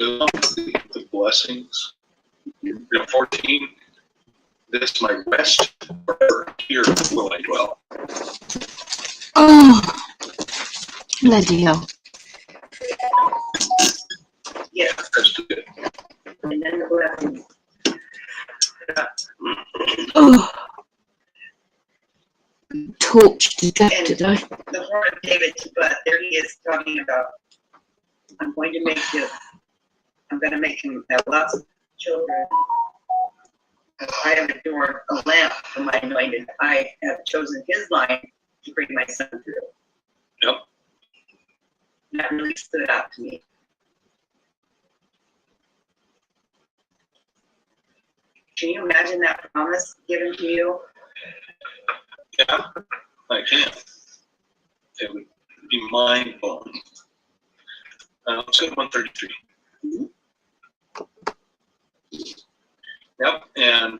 the blessings. 14, this my rest forever, here will I dwell. Oh, bloody hell. Yeah, that's good. And then the blessings. Oh, torch to death today. The horn of David, but there he is talking about, I'm going to make him have lots of children. I have adorned a lamp for my anointed. I have chosen his line to bring my son through. Yep. That really stood out to me. Can you imagine that promise given to you? Yeah, I can. It would be mind blowing. Let's go to 133. Mm-hmm. Yep, and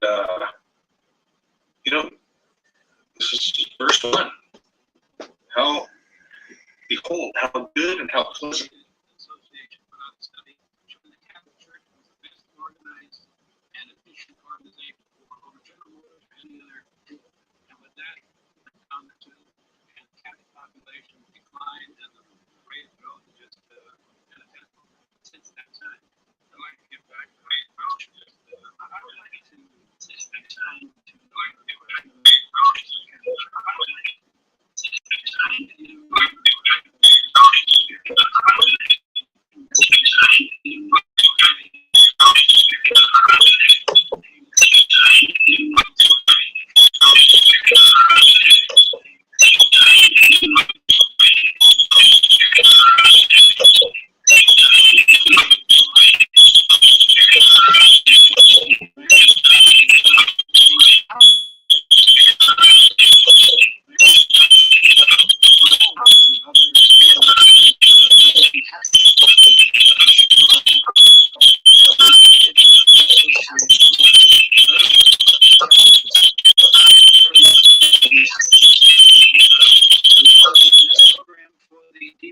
this is verse 1. How, behold, how good and how pleasant. Association without study, the Catholic Church was the best organized and efficient organization for over General Motors or any other group. And with that, down the two, and the Catholic population declined, and the rate of growth is just identical since that time. I'd like to get back to I would like to spend time to learn the question of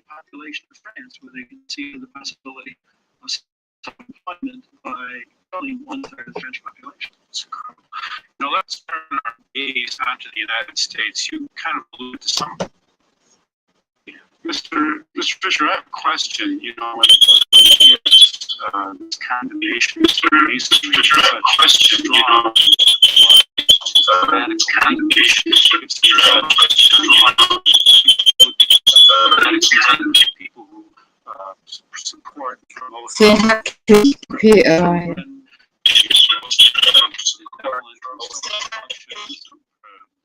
population of France, where they can see the possibility of self-employment by killing 1/3 of the French population. It's incredible. Now let's turn our gaze onto the United States. You kind of alluded to some. Mr. Fisher, I have a question. You know, this condemnation. Mr. Fisher, I have a question. You know, condemnation. People who support promote So you have to computerize.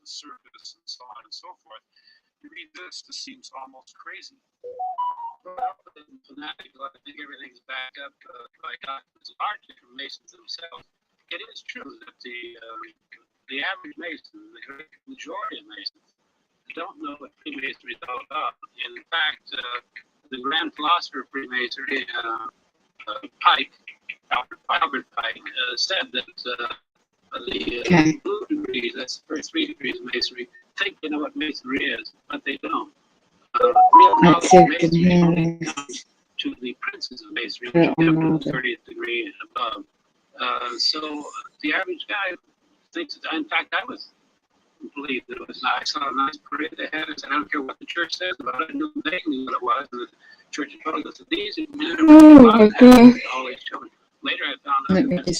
The service and so on and so forth. You read this seems almost crazy. Fanatical, I think everything's backed up by documents, largely from Masons themselves. It is true that the average Mason, the great majority of Masons, don't know what Freemasonry is all about. In fact, the grand philosopher of Freemasonry, Pike, Albert Pike, said that the blue degrees, that's the first 3 degrees of Masonry, think they know what Masonry is, but they don't. Real knowledge of Masonry only comes to the princes of Masonry, which get up to the 30th degree and above. So the average guy thinks, in fact, I believe that it was nice. I saw a nice parade they had. I said, I don't care what the church says about it. I knew they knew what it was. And the church told us that these all these children. Later I found out that the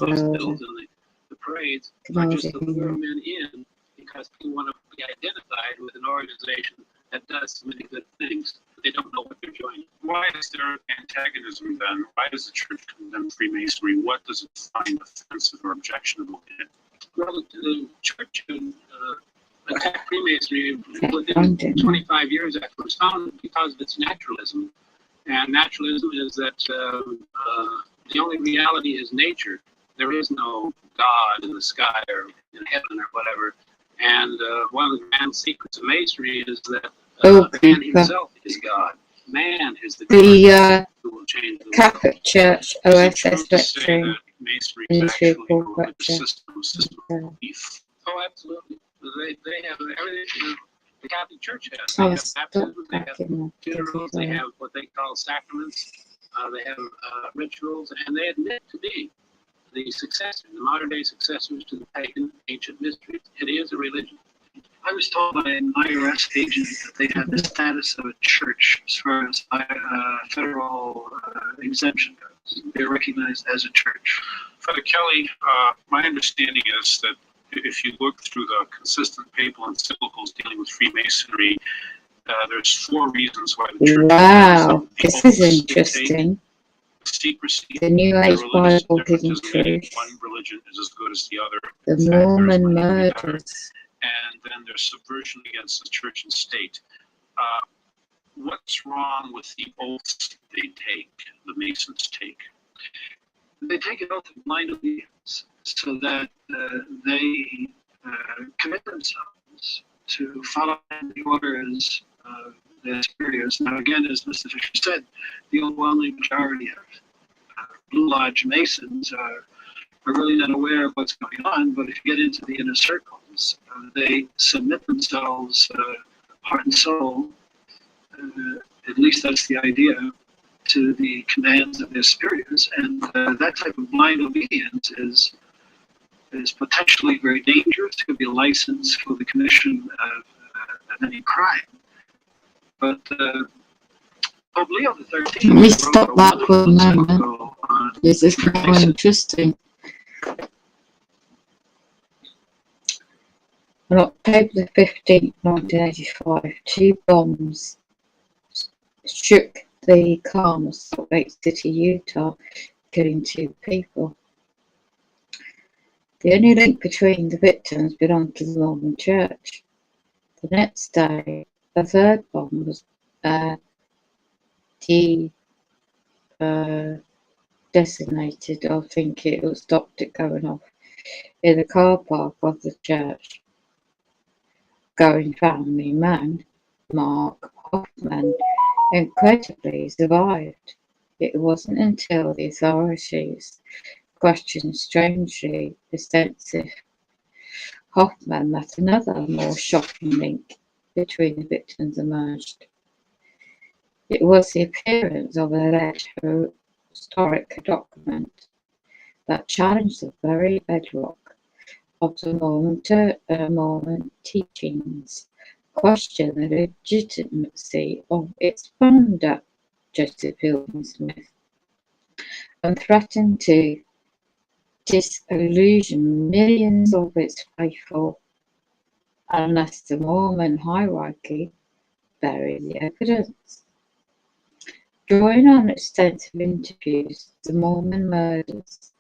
hospitals and the parades are just to lure men in because people want to be identified with an organization that does so many good things, but they don't know what they're joining. Why is there antagonism then? Why does the church condemn Freemasonry? What does it find offensive or objectionable in it? Well, the church attacked Freemasonry within 25 years after it was founded because of its naturalism. And naturalism is that the only reality is nature. There is no God in the sky or in heaven or whatever. And one of the grand secrets of Masonry is that man himself is God. Man is the God who will change the world. Catholic Church, OSS lecturing, Masonry Ministry is of actually Corporate a system of belief. Oh, absolutely. They have everything the Catholic Church has. I They was have baptism, they back have in the funerals, they have what they call sacraments. They have rituals, and they admit to be the successors, the modern day successors to the pagan ancient mysteries. It is a religion. I was told by an IRS agent that they had the status of a church as far as federal exemption goes. They're recognized as a church. Father Kelly, my understanding is that if you look through the consistent papal encyclicals dealing with Freemasonry, there's 4 reasons why the church Wow, has this is interesting. secrecy, The New Age religious Bible Hidden differences, meaning Truth, one religion is as good as the other. the In fact, there's Mormon one that would be better. murders. And then there's subversion against the church and state. What's wrong with the oaths they take, the Masons take? They take an oath of blind obedience so that they commit themselves to follow the orders of their superiors. Now, again, as Mr. Fisher said, the overwhelming majority of Blue Lodge Masons are really not aware of what's going on, but if you get into the inner circles, they submit themselves heart and soul, at least that's the idea, to the commands of their superiors, and that type of blind obedience is potentially very dangerous. It could be a license for the commission of any crime. But Pope Leo XIII. Can we stop that for a moment? This is more interesting. On October the 15th, 1985, 2 bombs shook the calm of Salt Lake City, Utah, killing 2 people. The only link between the victims belonged to the Mormon Church. The next day, a 3rd bomb was designated, I think it was stopped it going off, in the car park of the church. Going family man, Mark Hoffman, incredibly survived. It wasn't until the authorities questioned strangely extensive Hoffman that another more shocking link between the victims emerged. It was the appearance of an alleged historic document that challenged the very bedrock of the Mormon teachings, questioned the legitimacy of its founder, Joseph Fielding Smith, and threatened to disillusion millions of its faithful unless the Mormon hierarchy buried the evidence. Drawing on extensive interviews, the Mormon murders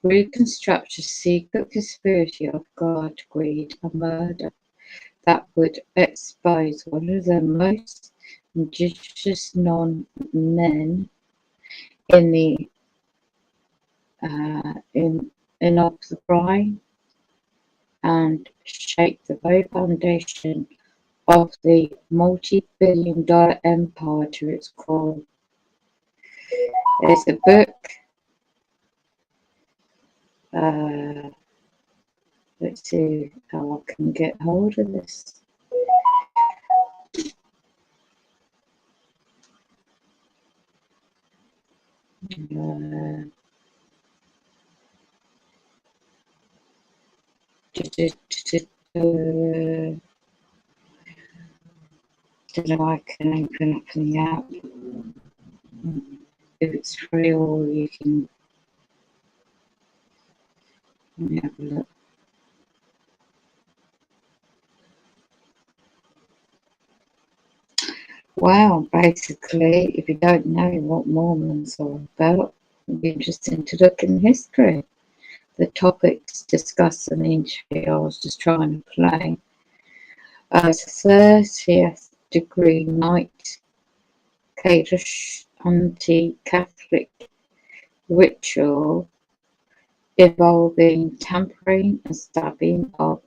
reconstruct a secret conspiracy of God, greed, and murder that would expose one of the most indigenous non-men in the of the crime and shake the very foundation of the multi-billion-dollar empire to its core. There's a book. Let's see how I can get hold of this. Don't know I can open up in the app. If it's free or you can let me have a look. Well, basically, if you don't know what Mormons are about, it'd be interesting to look in history. The topics discussed in the interview I was just trying to play. As a 30th degree Knight, Kadish anti-Catholic ritual involving tampering and stabbing of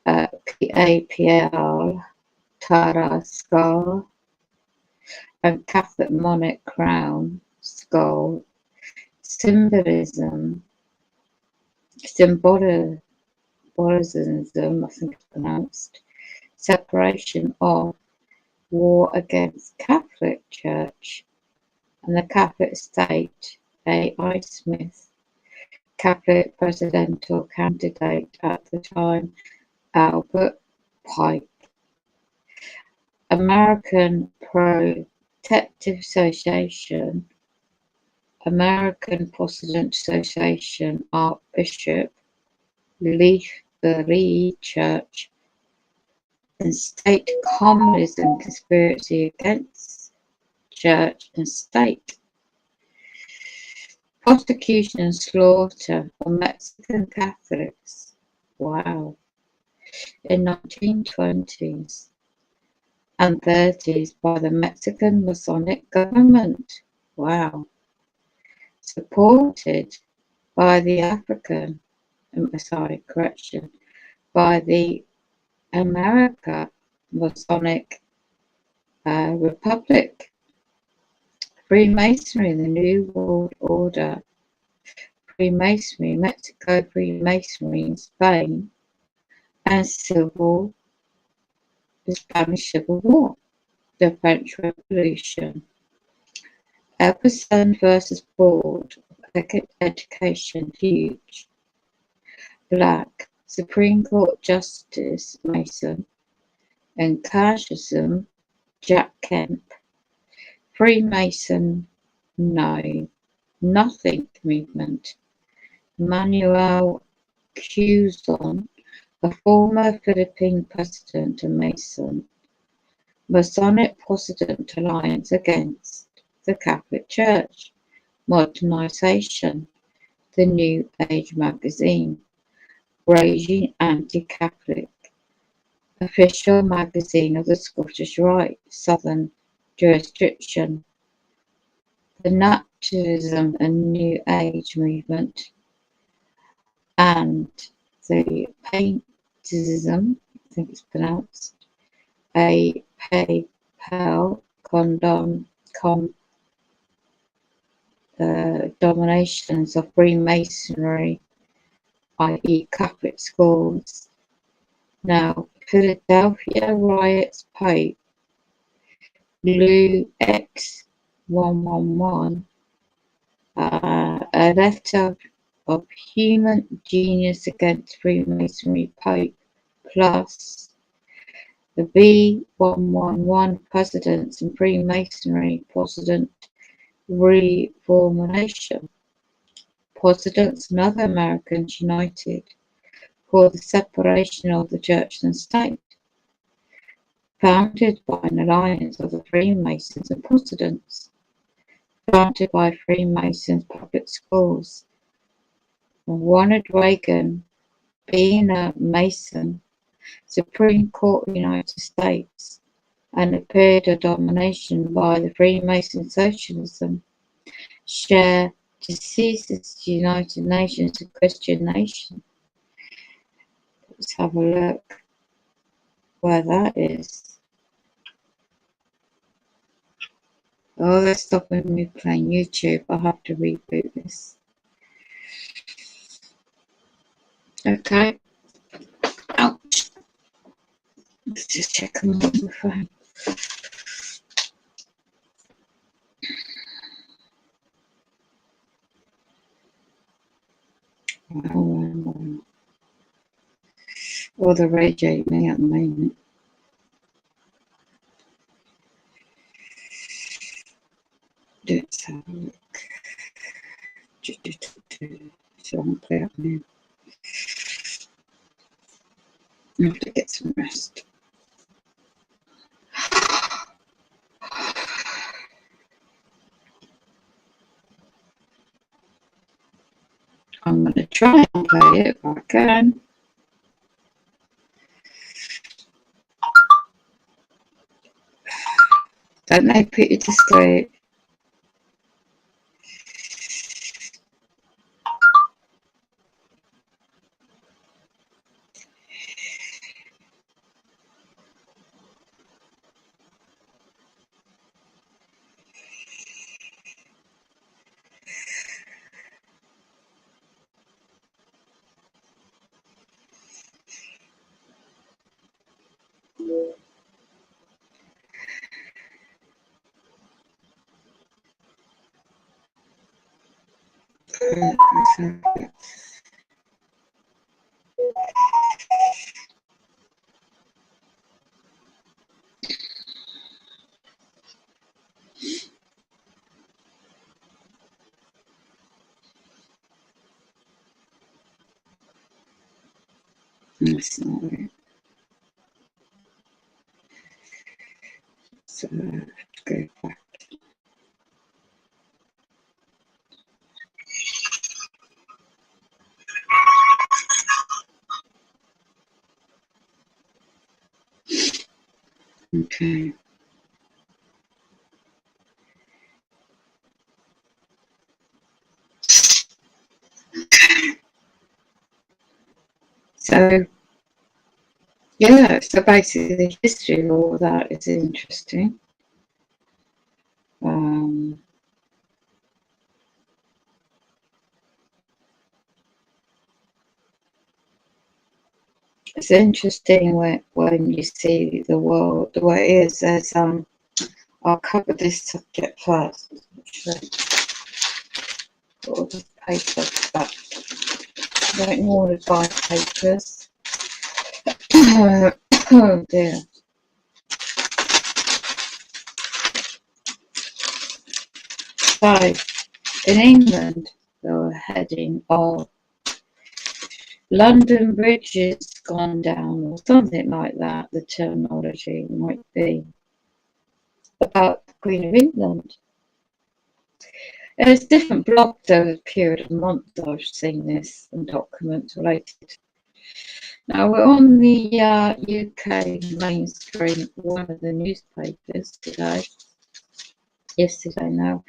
PAPL, Tara skull, and Catholic monarch crown skull symbolism, I think it's pronounced, separation of war against Catholic Church and the Catholic State. A.I. Smith, Catholic presidential candidate at the time, Albert Pike. American Protective Association, American Protestant Association, Archbishop, Lutheran Church, and State Communism Conspiracy Against Church and State. Prosecution and slaughter of Mexican Catholics. Wow. In 1920s and 30s by the Mexican Masonic government. Wow. Supported by the by the America Masonic Republic. Freemasonry, the New World Order. Freemasonry, Mexico, Freemasonry in Spain, and the Spanish Civil War, the French Revolution. Epperson versus Board of Education, huge. Black, Supreme Court Justice Mason, and Carshism, Jack Kemp. Freemason, no, nothing movement. Manuel Quezon, a former Philippine president and Mason. Masonic Protestant Alliance against the Catholic Church. Modernization, the New Age magazine. Raging anti-Catholic. Official magazine of the Scottish Rite, Southern Jurisdiction. The Naturalism and New Age movement. And the Paintism, I think it's pronounced, a PayPal dominations of Freemasonry, i.e. Catholic schools. Now, Philadelphia riots, Pope Lou X111, a letter of human genius against Freemasonry, Pope plus the B111 presidents and Freemasonry, Protestant reformation. Protestants and other Americans united for the separation of the church and state, founded by an alliance of the Freemasons and Protestants, founded by Freemasons public schools. Ronald Reagan, being a Mason, Supreme Court of the United States, and a period of domination by the Freemason socialism, share diseases, United Nations, and Christian nation. Let's have a look where that is. Oh, they're stopping me playing YouTube. I'll have to reboot this. Okay. Ouch. Let's just check on the phone. Or the radio me at the moment. Let's have a look. So I'm play up now. I have to get some rest. I'm going to try and play it if I can. Don't they put you to sleep? That's not it. So I have to go back. Okay. So yeah, so basically the history of all that is interesting. It's interesting when you see the world the way it is. There's I'll cover this subject first. Actually, all the papers, but I don't want to buy papers. Oh dear. So in England, they were heading of London Bridge has gone down, or something like that. The terminology might be about the Queen of England. There's different blogs over a period of months I've seen this and documents related. Now we're on the UK mainstream, one of the newspapers today, yesterday now.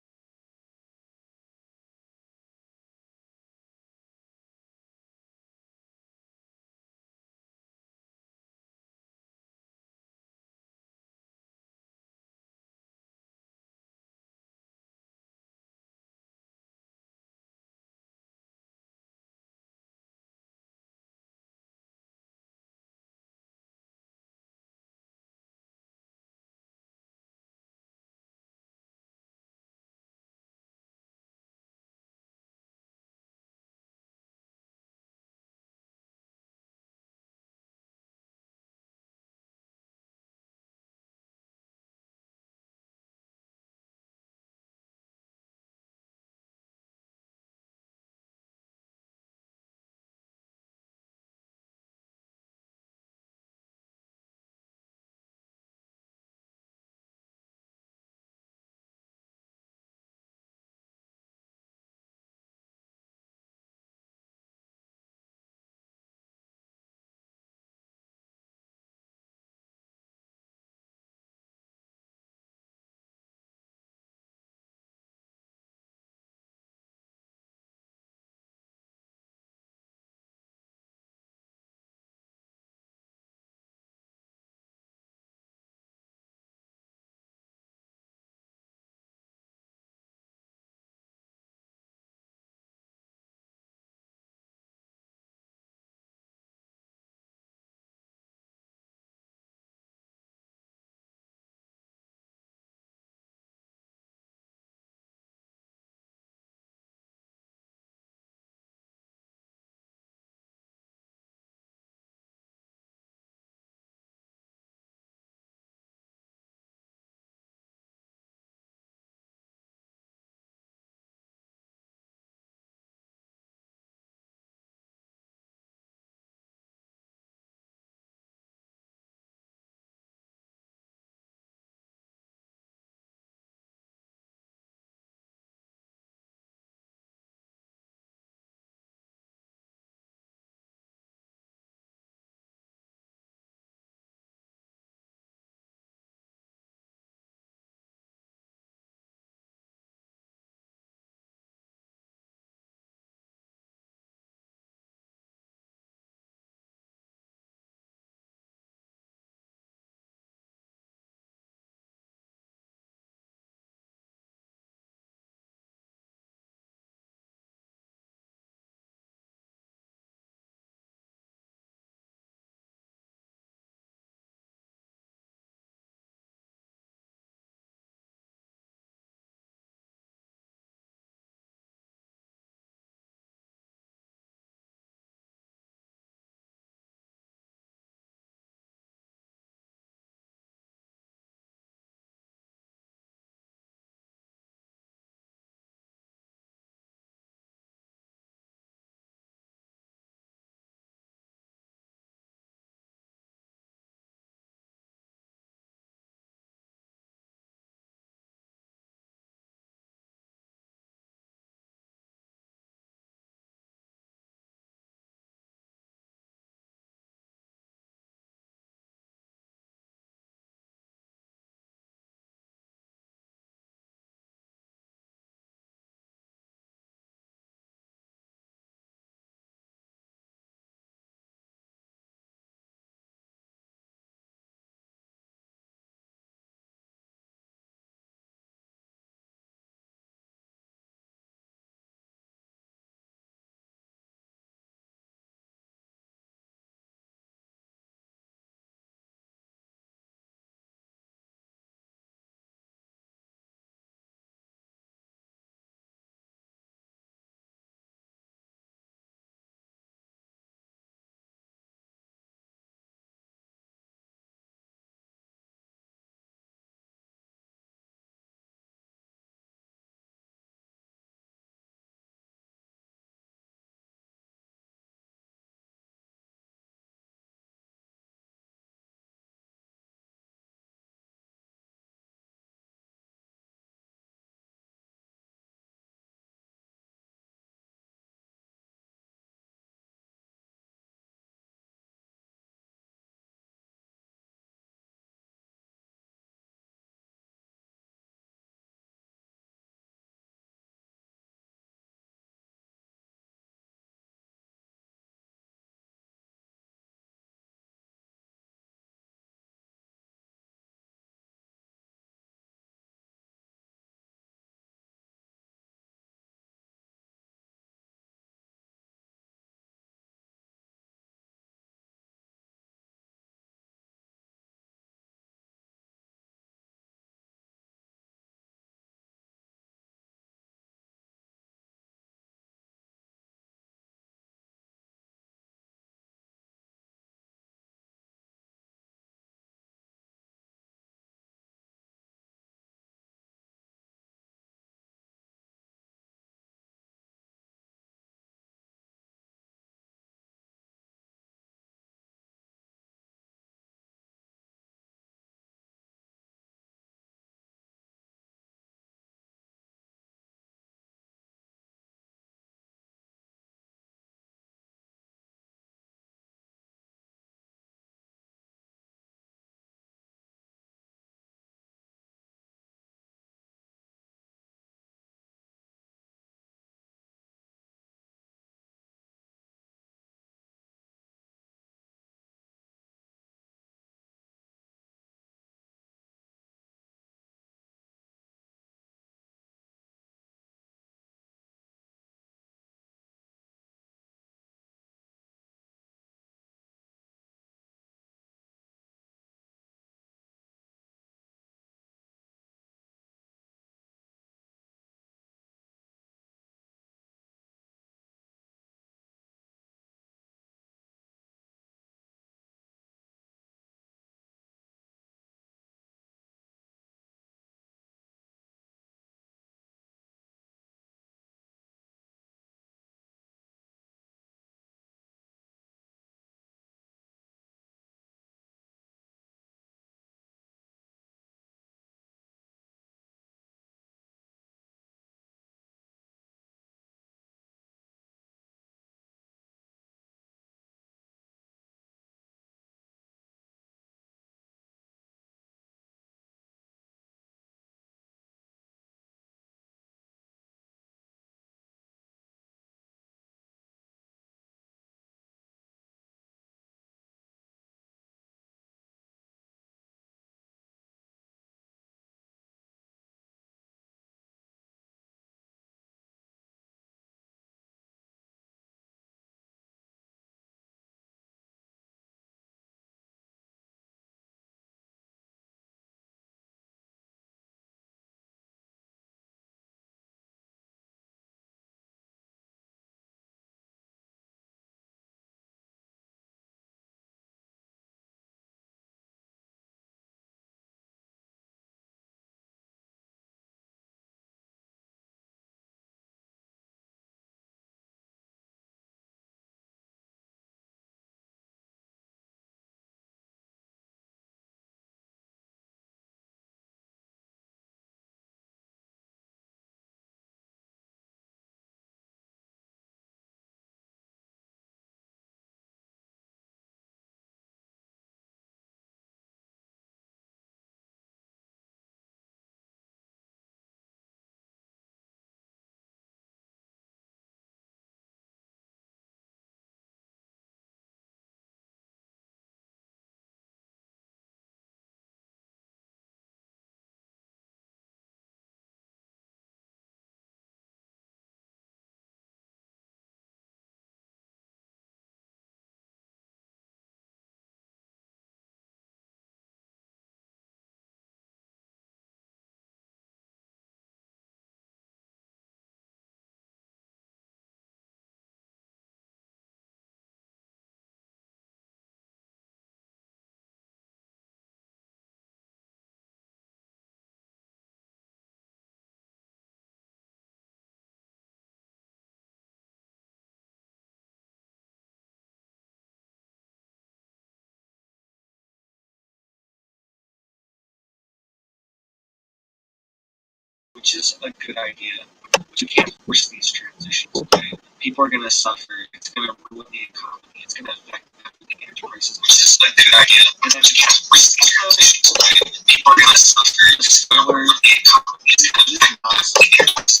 which is a good idea. But you can't force these transitions, okay? People are going to suffer. It's going to ruin the economy. It's going to affect everything. Energy prices, which is a good idea. And then you can't force these transitions, okay? People are going to suffer. It's going to ruin the economy. It's going to affect everything.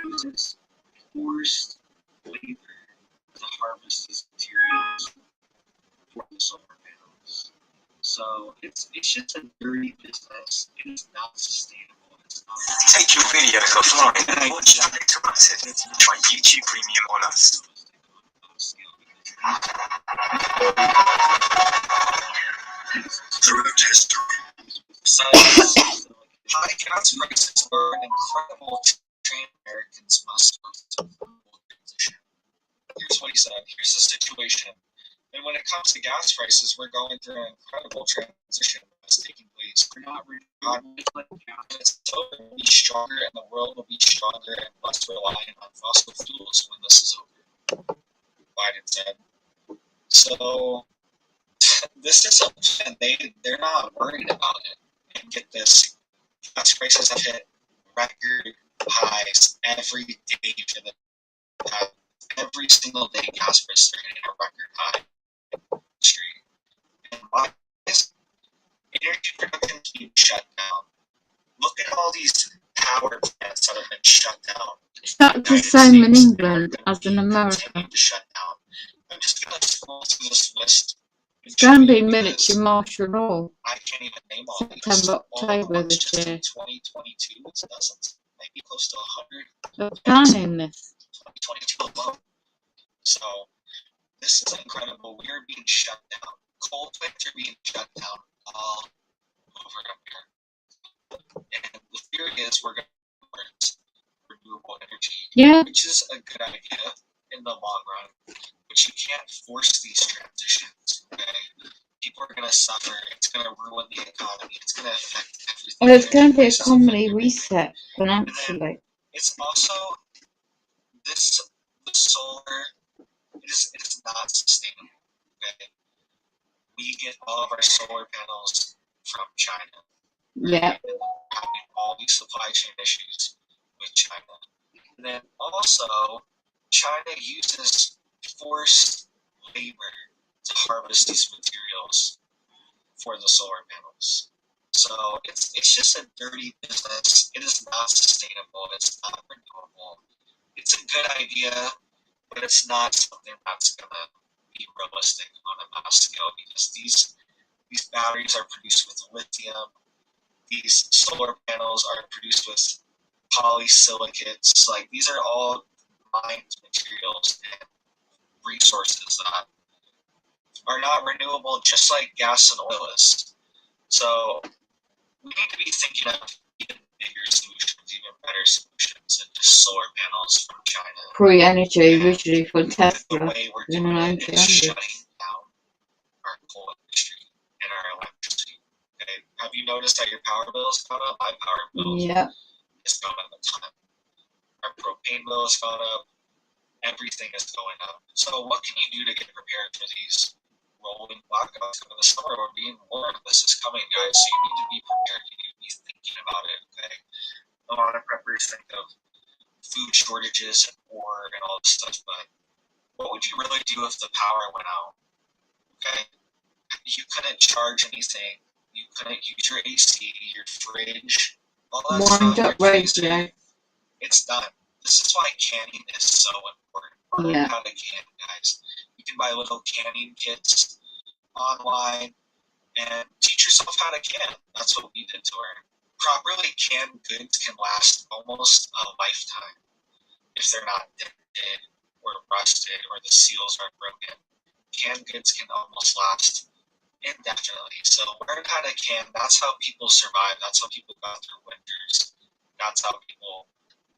Uses forced labor to harvest these materials for the solar panels. So it's just a dirty business. It is not sustainable. It's not. Take your video offline. Watch uninterrupted. Try YouTube Premium on us. Throughout history. So high gas prices were an incredible trend Americans must go through transition. Here's what he said. Here's the situation. And when it comes to gas prices, we're going through an incredible transition that's taking place. We're not it's over. We'll be stronger, and the world will be stronger and less reliant on fossil fuels when this is over. Biden said. So this is something they're not worried about it. And get this, gas prices have hit record highs every day for the past. Every single day, gas prices are hitting a record high in the industry. And why is energy production being shut down? Look at all these power plants that have been shut down. It's not the same in England as in America. To shut down. I'm just going to scroll through this list. It's going to be military martial law. I can't even name all these. September, October this just year. in 2022, it's dozens, maybe close to 100. They're planning this. 2022 alone. So this is incredible. We are being shut down. Coal plants are being shut down all over America. And the theory is we're going towards renewable energy, Yeah. which is a good idea in the long run. But you can't force these transitions, okay? People are going to suffer. It's going to ruin the economy. It's going to affect everything. Well, there's going to be a economy reset financially. It's also the solar. It is not sustainable. Okay, we get all of our solar panels from China. Yeah. And we're having all these supply chain issues with China. And then also, China uses forced labor to harvest these materials for the solar panels. So it's just a dirty business. It is not sustainable. It's not renewable. It's a good idea, but it's not something that's gonna be realistic on a mass scale because these batteries are produced with lithium. These solar panels are produced with polysilicates. Like these are all mined materials and resources that are not renewable, just like gas and oil is. So we need to be thinking of even bigger solutions, even better solutions than just solar panels from China. Free energy originally from The Tesla. way we're doing it is shutting down our coal industry and our electricity. Okay? Have you noticed that your power bill has gone up? My power bill Yeah. has gone up a ton. Our propane bill has gone up. Everything is going up. So what can you do to get prepared for these rolling blackouts in the summer? We're being warned this is coming, guys. So you need to be prepared. You need to be thinking about it. Okay. A lot of preppers think of food shortages and war and all this stuff, but what would you really do if the power went out? Okay. You couldn't charge anything. You couldn't use your AC, your fridge, all that Wind stuff. up radio. It's done. This is why canning is so important. Learn Yeah. how to can, guys. You can buy little canning kits online and teach yourself how to can. That's what we did to learn. Properly canned goods can last almost a lifetime if they're not dented or rusted or the seals are broken. Canned goods can almost last indefinitely. So learn how to can. That's how people survive. That's how people got through winters. That's how people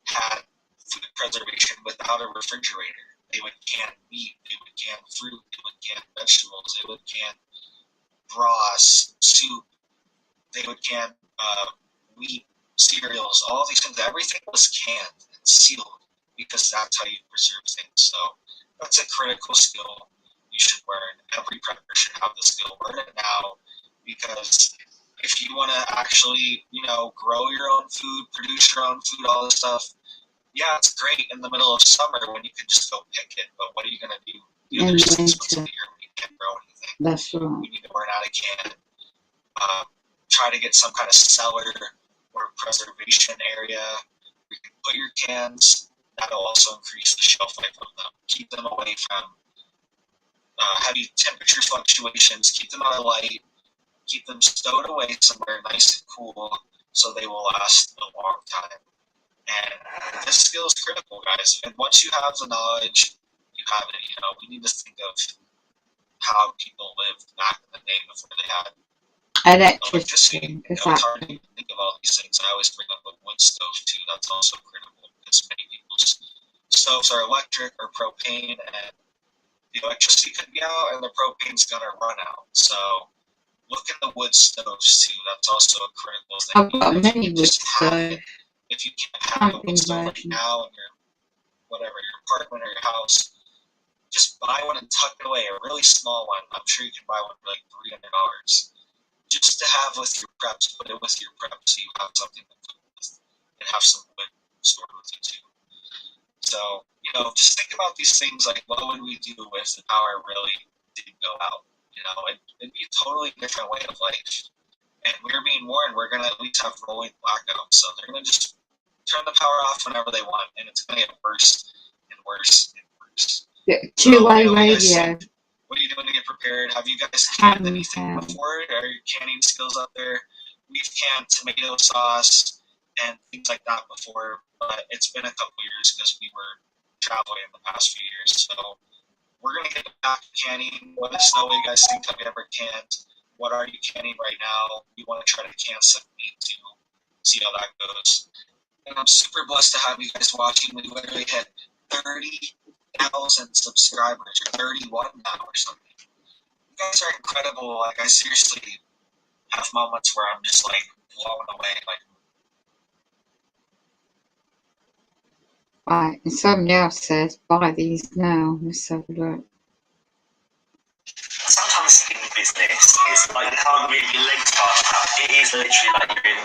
had food preservation without a refrigerator. They would can meat, they would can fruit, they would can vegetables, they would can broths, soup, they would can wheat, cereals, all these things. Everything was canned and sealed because that's how you preserve things. So That's a critical skill you should learn. Every prepper should have the skill. Learn it now, because if you want to actually, grow your own food, produce your own food, all this stuff, yeah, it's great in the middle of summer when you can just go pick it. But what are you going to do the In other 6 months of winter. the year when you can't grow anything? That's right. You need to learn how to can. Try to get some kind of cellar or preservation area where you can put your cans. That'll also increase the shelf life of them. Keep them away from heavy temperature fluctuations. Keep them out of light. Keep them stowed away somewhere nice and cool so they will last a long time. And this skill is critical, guys. And once you have the knowledge, you have it. We need to think of how people lived back in the day before they had electricity. Electricity, It's hard to exactly. even think of all these things. I always bring up a wood stove too. That's also critical because many people's stoves are electric or propane, and the electricity could be out and the propane's gonna run out. So look at the wood stoves too. That's also a critical thing. I've got a mini wood stove. If you can't have a wood stove right version. now in your your apartment or your house, just buy one and tuck it away. A really small one. I'm sure you can buy one for like $300. Just to have with your preps. Put it with your preps so you have something to cook with and have some wood stored with you too. So, just think about these things like what would we do if the power really did go out? It'd be a totally different way of life. And we're being warned we're going to at least have rolling blackouts. So they're going to just turn the power off whenever they want. And it's going to get worse and worse and worse. Two-way radio. What are you doing to get prepared? Have you guys canned anything Handheld. before? Are your canning skills up there? We've canned tomato sauce and things like that before, but it's been a couple years because we were traveling in the past few years. So we're going to get back to canning. Let us know what you guys think. Have you ever canned? What are you canning right now? We want to try to can some meat too. See how that goes. And I'm super blessed to have you guys watching. We literally hit 30,000 subscribers, or 31 now or something. You guys are incredible. Like, I seriously have moments where I'm just like blown away. Like, Right, and somebody else says, buy these now. Let's have a look. sometimes in business, it's like you can't move your legs fast enough. It is literally like you're in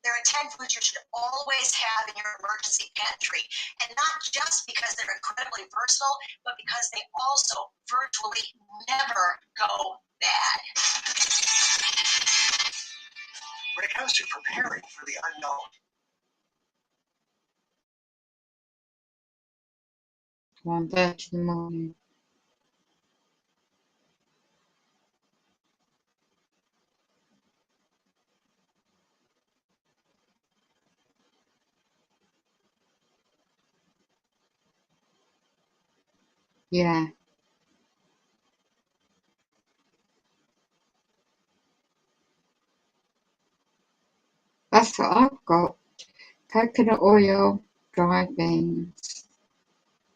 There are 10 foods you should always have in your emergency pantry, and not just because they're incredibly versatile, but because they also virtually never go bad. When it comes to preparing for the unknown, One in the morning. Yeah. That's what I've got. Coconut oil, dried beans,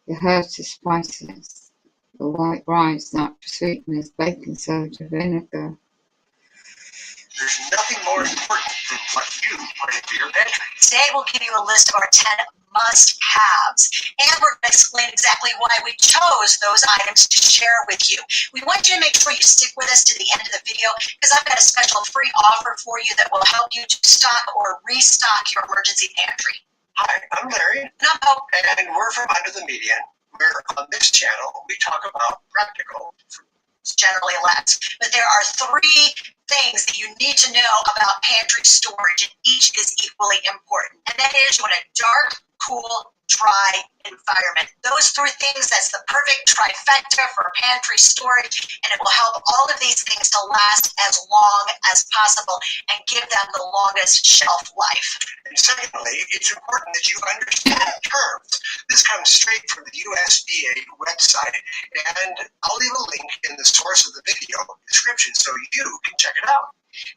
the herbs and spices, the white rice, natural sweeteners, baking soda, vinegar. there's nothing more important than what you put into your pantry. Today we'll give you a list of our 10 must-haves, and we're going to explain exactly why we chose those items to share with you. We want you to make sure you stick with us to the end of the video, because I've got a special free offer for you that will help you to stock or restock your emergency pantry. Hi, I'm Larry, And I'm Hope. and we're from Under the Median. Where on this channel we talk about practical. It's generally less, but there are 3 things that you need to know about pantry storage, and each is equally important. And that is, you want a dark, cool, dry environment. Those 3 things, that's the perfect trifecta for pantry storage, and it will help all of these things to last as long as possible and give them the longest shelf life. And secondly, it's important that you understand terms. This comes straight from the USDA website, and I'll leave a link in the source of the video description so you can check it out.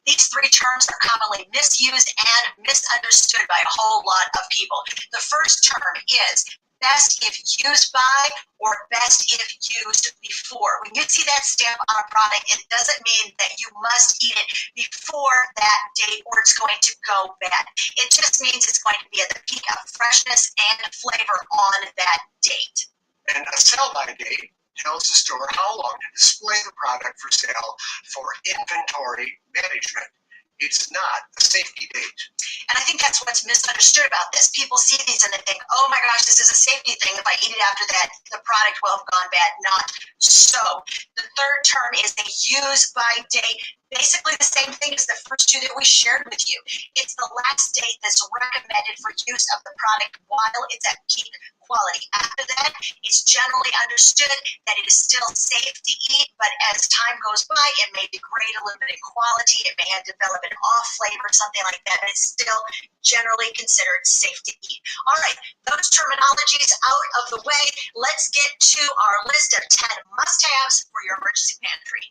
These 3 terms are commonly misused and misunderstood by a whole lot of people. The first term is best if used by or best if used before. When you see that stamp on a product, it doesn't mean that you must eat it before that date or it's going to go bad. It just means it's going to be at the peak of freshness and flavor on that date. And a sell-by date tells the store how long to display the product for sale for inventory management. It's not a safety date. And I think that's what's misunderstood about this. People see these and they think, oh my gosh, this is a safety thing. If I eat it after that, the product will have gone bad. Not so. The third term is the use by date. Basically the same thing as the first two that we shared with you. It's the last date that's recommended for use of the product while it's at peak quality. After that, it's generally understood that it is still safe to eat, but as time goes by, it may degrade a little bit in quality. It may have developed an off flavor, something like that, but it's still generally considered safe to eat. All right, those terminologies out of the way. Let's get to our list of 10 must-haves for your emergency pantry.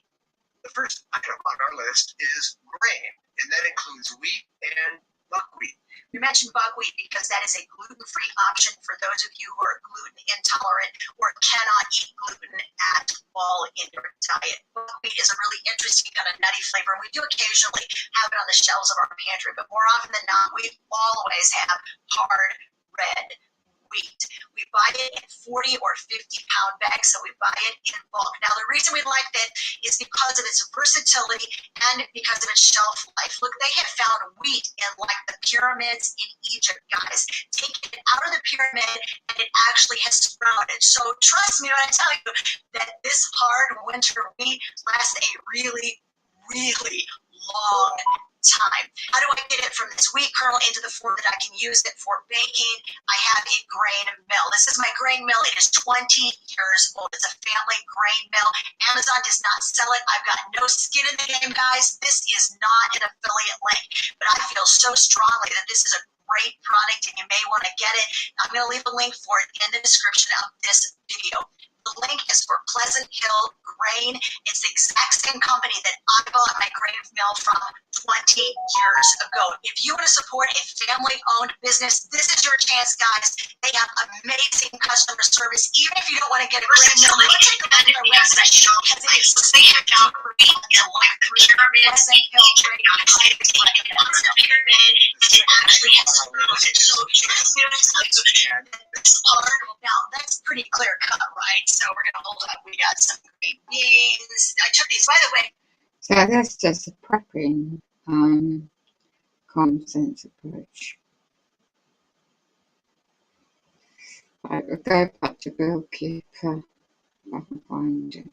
The first item on our list is grain, and that includes wheat and buckwheat. We mentioned buckwheat because that is a gluten-free option for those of you who are gluten intolerant or cannot eat gluten at all in your diet. Buckwheat is a really interesting kind of nutty flavor, and we do occasionally have it on the shelves of our pantry, but more often than not, we always have hard red wheat. We buy it in 40 or 50 pound bags, so we buy it in bulk. Now, the reason we like that is because of its versatility and because of its shelf life. Look, they have found wheat in like the pyramids in Egypt, guys. Take it out of the pyramid and it actually has sprouted. So trust me when I tell you that this hard winter wheat lasts a really, really long time. How do I get it from this wheat kernel into the form that I can use it for baking? I have a grain mill. This is my grain mill. It is 20 years old. It's a family grain mill. Amazon does not sell it. I've got no skin in the game, guys. This is not an affiliate link, but I feel so strongly that this is a great product and you may want to get it. I'm going to leave a link for it in the description of this video. The link is for Pleasant Hill Grain. It's the exact same company that I bought my grain mill from 20 years ago. If you want to support a family-owned business, this is your chance, guys. They have amazing customer service. Even if you don't want to get a grain mill, take a look at their website because it is free and free and like the Pleasant Hill Grain. It actually has so now that's pretty clear cut, right? So we're gonna hold up. We got some green beans. I took these, by the way. So that's just a prepping common sense approach. Right, we'll go back to Bill Keeper. I can find it.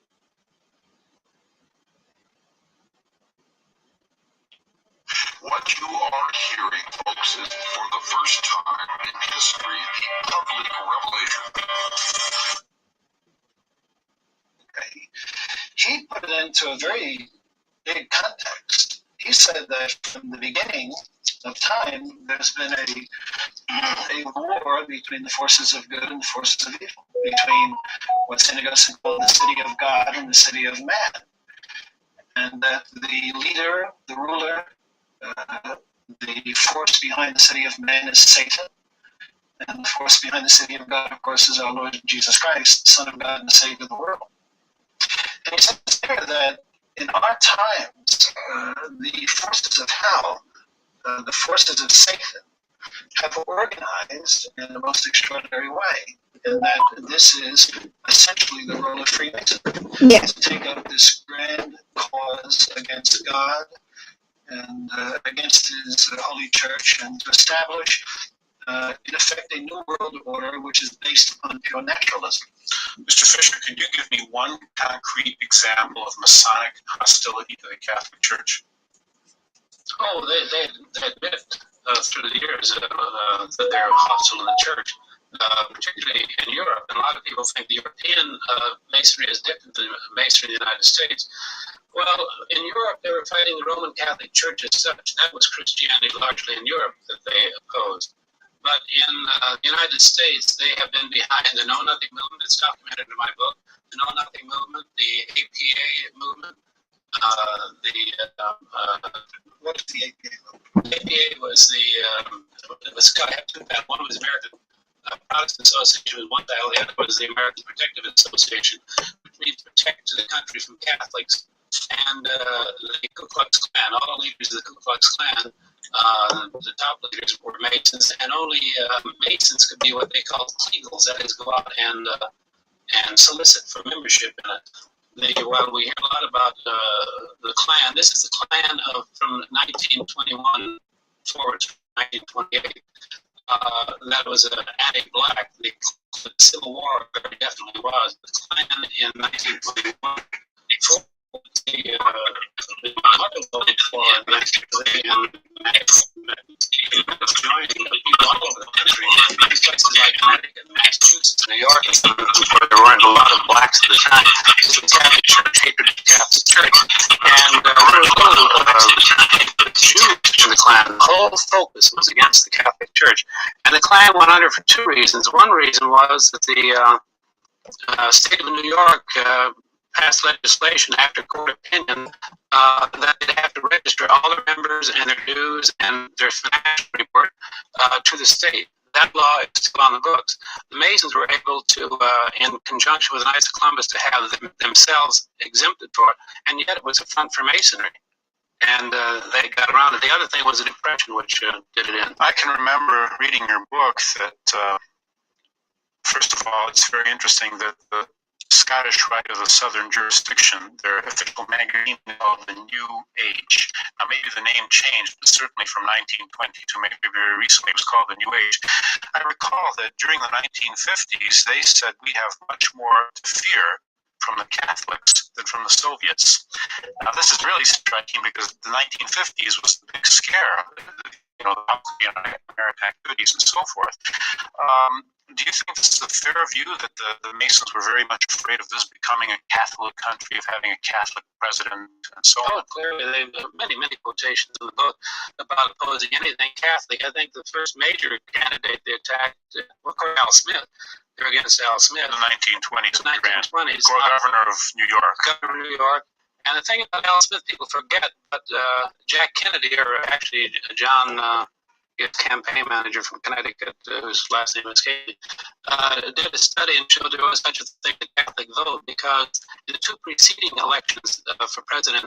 What you are hearing, folks, is for the first time in history the public revelation. Okay. He put it into a very big context. He said that from the beginning of time, there's been a war between the forces of good and the forces of evil, between what St. Augustine called the city of God and the city of man. And that the leader, the ruler, the force behind the city of man is Satan, and the force behind the city of God, of course, is our Lord Jesus Christ, the Son of God and the Savior of the world. And he says there that in our times, the forces of hell, the forces of Satan, have organized in the most extraordinary way, and that this is essentially the role of Freemasonry. Yes. To take up this grand cause against God and against his holy church, and to establish, in effect, a new world order which is based upon pure naturalism. Mr. Fisher, can you give me one concrete example of Masonic hostility to the Catholic Church? Oh, they admit through the years that they're hostile in the church, particularly in Europe. And a lot of people think the European Masonry is different than Masonry in the United States. Well, in Europe, they were fighting the Roman Catholic Church as such. That was Christianity largely in Europe that they opposed. But in the United States, they have been behind the Know Nothing movement. It's documented in my book. The Know Nothing movement, the APA movement, What is the APA movement? APA was I have two. One was American Protestant Association was one title, the other was the American Protective Association, which means protect the country from Catholics. And the Ku Klux Klan, all the leaders of the Ku Klux Klan, the top leaders were Masons, and only Masons could be what they called Eagles, that is, go out and solicit for membership in it. Well, we hear a lot about the Klan. This is the Klan from 1921 forward to 1928. That was anti-black. The Civil War definitely was. The Klan in 1921 joining people all over the country. Places like Connecticut, Massachusetts, New York, where there weren't a lot of blacks at the time. The Catholic Church hated the Catholic Church, and there was little Jews in the Klan. The whole focus was against the Catholic Church, and the Klan went under for two reasons. One reason was that the state of New York passed legislation after court opinion that they'd have to register all their members and their dues and their financial report to the state. That law is still on the books. The Masons were able to, in conjunction with the Knights of Columbus, to have themselves exempted for it, and yet it was a front for Masonry. And they got around it. The other thing was the Depression, which did it in. I can remember reading your book that, first of all, it's very interesting that the Scottish Rite of the Southern Jurisdiction, their official magazine called The New Age. Now, maybe the name changed, but certainly from 1920 to maybe very recently, it was called The New Age. I recall that during the 1950s, they said we have much more to fear from the Catholics than from the Soviets. Now, this is really striking because the 1950s was the big scare, the American activities and so forth. Do you think this is a fair view that the Masons were very much afraid of this becoming a Catholic country, of having a Catholic president and so on? Oh, clearly. There are many cotations in the book about opposing anything Catholic. I think the first major candidate they attacked was Al Smith. They were against Al Smith. In the 1920s. 1920s. Governor of New York. Governor of New York. And the thing about Al Smith, people forget, but Jack Kennedy, or actually John, his campaign manager from Connecticut, whose last name escaped me, did a study and showed there was such a thing as a Catholic vote, because in the two preceding elections for President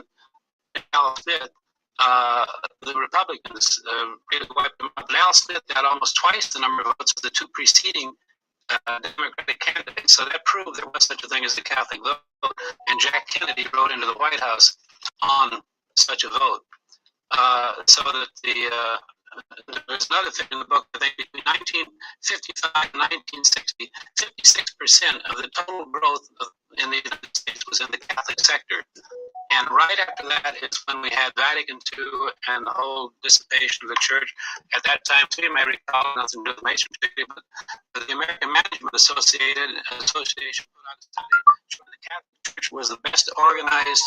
Al Smith, the Republicans really wiped them out. But Al Smith got almost twice the number of votes of the two preceding Democratic candidates. So that proved there was such a thing as the Catholic vote. And Jack Kennedy wrote into the White House on such a vote. So that there's another thing in the book. I think between 1955 and 1960, 56% of the total growth in the United States was in the Catholic sector. And right after that is when we had Vatican II and the whole dissipation of the church. At that time, too, you may recall, nothing to do with Masonry, but the American Management Association put out a study showing the Catholic Church was the best organized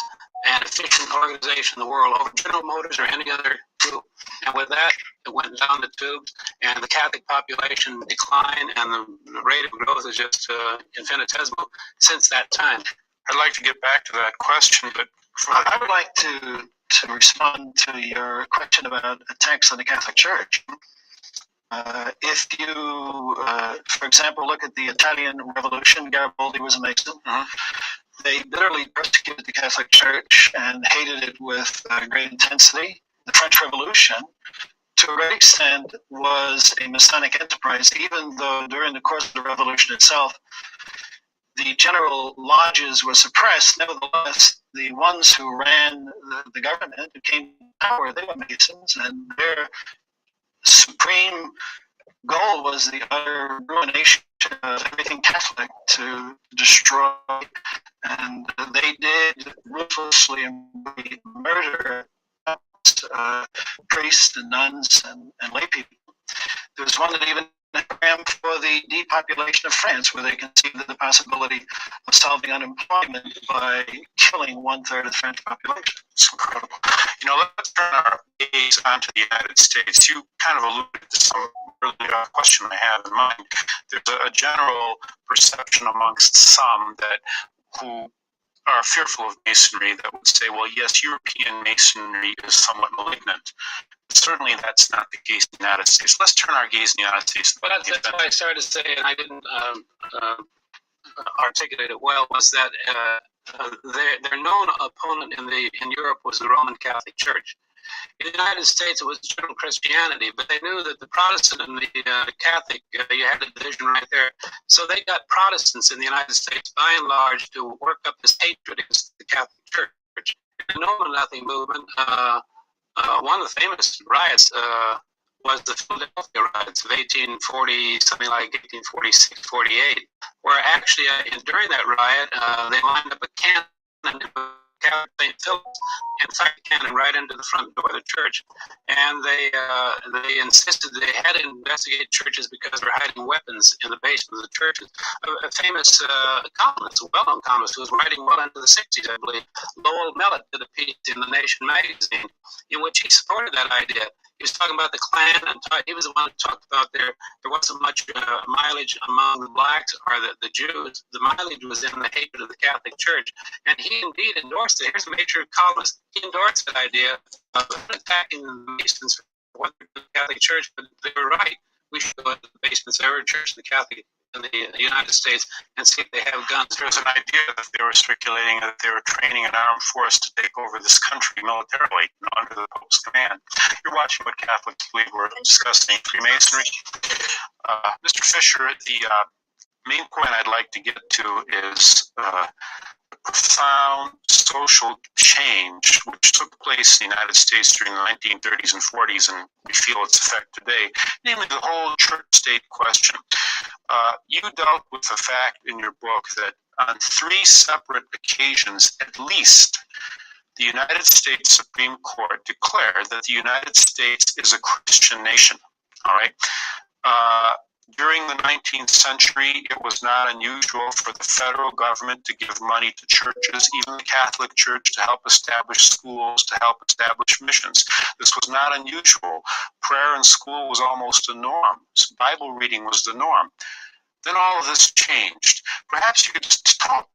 and efficient organization in the world over General Motors or any other group. And with that, it went down the tubes, and the Catholic population declined, and the rate of growth is just infinitesimal since that time. I'd like to get back to that question, but I would like to respond to your question about attacks on the Catholic Church. If you, for example, look at the Italian Revolution, Garibaldi was a Mason. They bitterly persecuted the Catholic Church and hated it with great intensity. The French Revolution, to a great extent, was a Masonic enterprise, even though during the course of the revolution itself, the general lodges were suppressed. Nevertheless, the ones who ran the government, who came to power, they were Masons, and their supreme goal was the utter ruination of everything Catholic, to destroy. And they did ruthlessly murder priests and nuns and lay people. There was one that even program for the depopulation of France, where they conceived of the possibility of solving unemployment by killing 1/3 of the French population. It's incredible. Let's turn our gaze onto the United States. You kind of alluded to some earlier question I have in mind. There's a general perception amongst some who are fearful of Masonry that would say, well, yes, European Masonry is somewhat malignant, Certainly, that's not the case in the United States. Let's turn our gaze in the United States. But that's why I started to say, and I didn't articulate it well, was that their known opponent in Europe was the Roman Catholic Church. In the United States, it was general Christianity, but they knew that the Protestant and the Catholic, you had a division right there. So they got Protestants in the United States, by and large, to work up this hatred against the Catholic Church. The No Nothing movement, one of the famous riots was the Philadelphia riots of 1840, something like 1846, 48, where actually during that riot, they lined up a cannon Catholic St. Philip's and fired the cannon right into the front door of the church. And they insisted they had to investigate churches because they were hiding weapons in the basement of the churches. A famous columnist, a well-known columnist, who was writing well into the 60s, I believe, Lowell Mellett, did a piece in The Nation magazine in which he supported that idea. He was talking about the Klan, and he was the one who talked about there wasn't much mileage among the blacks or the Jews. The mileage was in the hatred of the Catholic Church. And he indeed endorsed it. Here's a major columnist. He endorsed that idea of attacking the Masons for the Catholic Church, but they were right. We should go into the basements of every church in the United States and see if they have guns. There's an idea that they were circulating that they were training an armed force to take over this country militarily, under the Pope's command. You're watching What Catholics Believe. We're discussing Freemasonry. Mr. Fisher, the main point I'd like to get to is the profound social change which took place in the United States during the 1930s and 40s, and we feel its effect today, namely the whole church-state question. You dealt with the fact in your book that on 3 separate occasions, at least, the United States Supreme Court declared that the United States is a Christian nation. All right. During the 19th century, it was not unusual for the federal government to give money to churches, even the Catholic Church, to help establish schools, to help establish missions. This was not unusual. Prayer in school was almost a norm. Bible reading was the norm. Then all of this changed. Perhaps you could just tell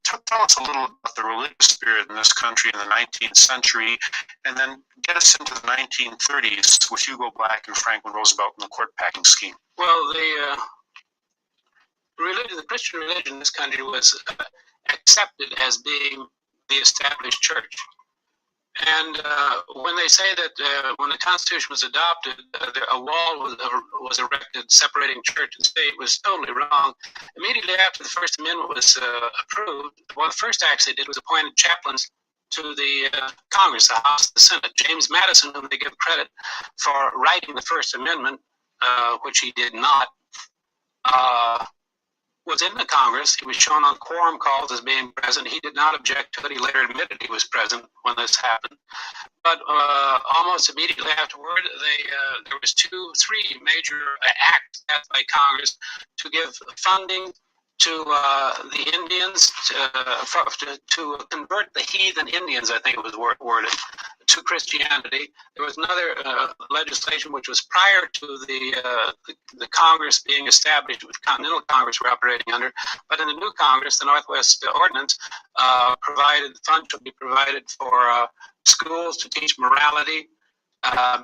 us a little about the religious spirit in this country in the 19th century, and then get us into the 1930s with Hugo Black and Franklin Roosevelt and the court packing scheme. Well, the Christian religion in this country was accepted as being the established church. And when they say that when the Constitution was adopted, a wall was erected separating church and state, was totally wrong. Immediately after the First Amendment was approved, one of the first acts they did was appointed chaplains to the Congress, the House, the Senate. James Madison, whom they give credit for writing the First Amendment, which he did not, was in the Congress. He was shown on quorum calls as being present. He did not object to it. He later admitted he was present when this happened. But almost immediately afterward, there was 3 major acts passed by Congress to give funding to the Indians, to convert the heathen Indians, I think it was worded, to Christianity. There was another legislation which was prior to the Congress being established, which Continental Congress were operating under. But in the new Congress, the Northwest Ordinance provided funds should be provided for schools to teach morality,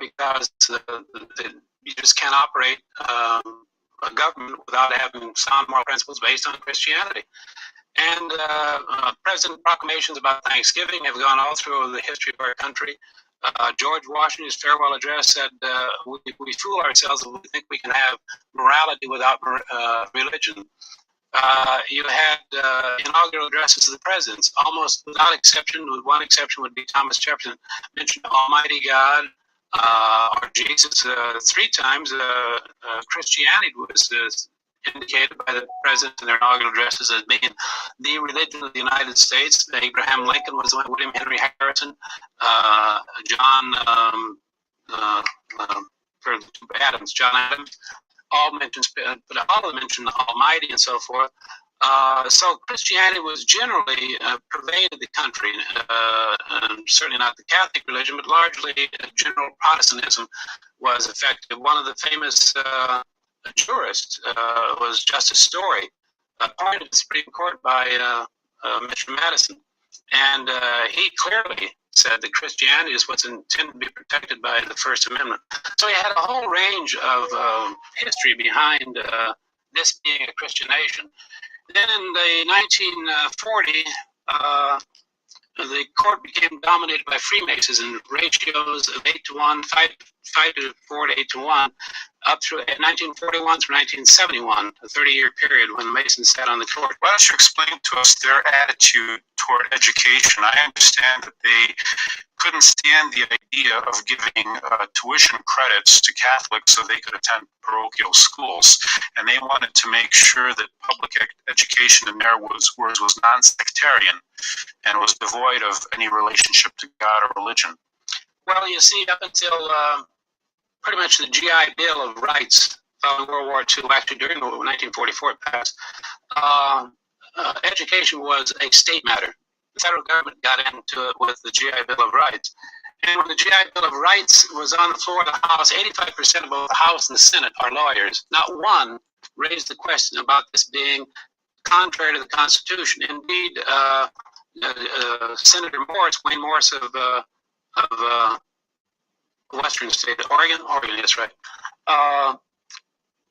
because you just can't operate a government without having sound moral principles based on Christianity. And President proclamations about Thanksgiving have gone all through the history of our country. George Washington's farewell address said, we fool ourselves if we think we can have morality without religion. You had inaugural addresses of the presidents, almost without exception, with one exception would be Thomas Jefferson, mentioned Almighty God, or Jesus 3 times. Christianity was indicated by the president in their inaugural addresses as being the religion of the United States. Abraham Lincoln was one, William Henry Harrison, John Adams, all mentioned, but all of them mentioned the Almighty and so forth. So Christianity was generally pervaded the country, certainly not the Catholic religion, but largely general Protestantism was effective. One of the famous jurists was Justice Story, appointed to the Supreme Court by Mr. Madison, and he clearly said said that Christianity is what's intended to be protected by the First Amendment. So he had a whole range of history behind this being a Christian nation. Then in the 1940, the court became dominated by Freemasons in ratios of 8-to-1, 5-to-4 to 8-to-1, up through 1941 through 1971, a 30-year period when the Masons sat on the court. Why don't you explain to us their attitude toward education? I understand that they couldn't stand the idea of giving tuition credits to Catholics so they could attend parochial schools, and they wanted to make sure that public education, in their words, was non-sectarian and was devoid of any relationship to God or religion. Well, you see, up until pretty much the GI Bill of Rights following World War II, actually during 1944 it passed, education was a state matter. The federal government got into it with the GI Bill of Rights. And when the GI Bill of Rights was on the floor of the House, 85% of both the House and the Senate are lawyers. Not one raised the question about this being contrary to the Constitution. Indeed, Senator Morris, Wayne Morris of Western State, Oregon, that's right.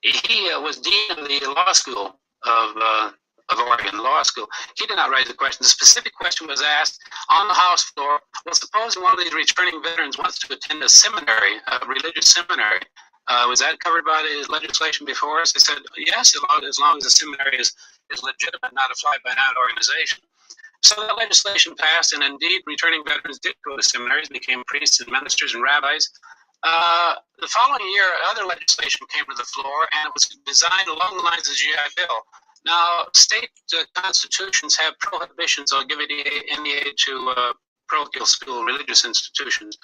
He was dean of the law school of Oregon Law School. He did not raise the question. The specific question was asked on the House floor. Well, supposing one of these returning veterans wants to attend a seminary, a religious seminary, was that covered by the legislation before us? They said yes, as long as the seminary is legitimate, not a fly-by-night organization. So that legislation passed, and indeed, returning veterans did go to seminaries, became priests and ministers and rabbis. The following year, other legislation came to the floor, and it was designed along the lines of the GI Bill. Now, state constitutions have prohibitions on giving any aid to parochial school religious institutions.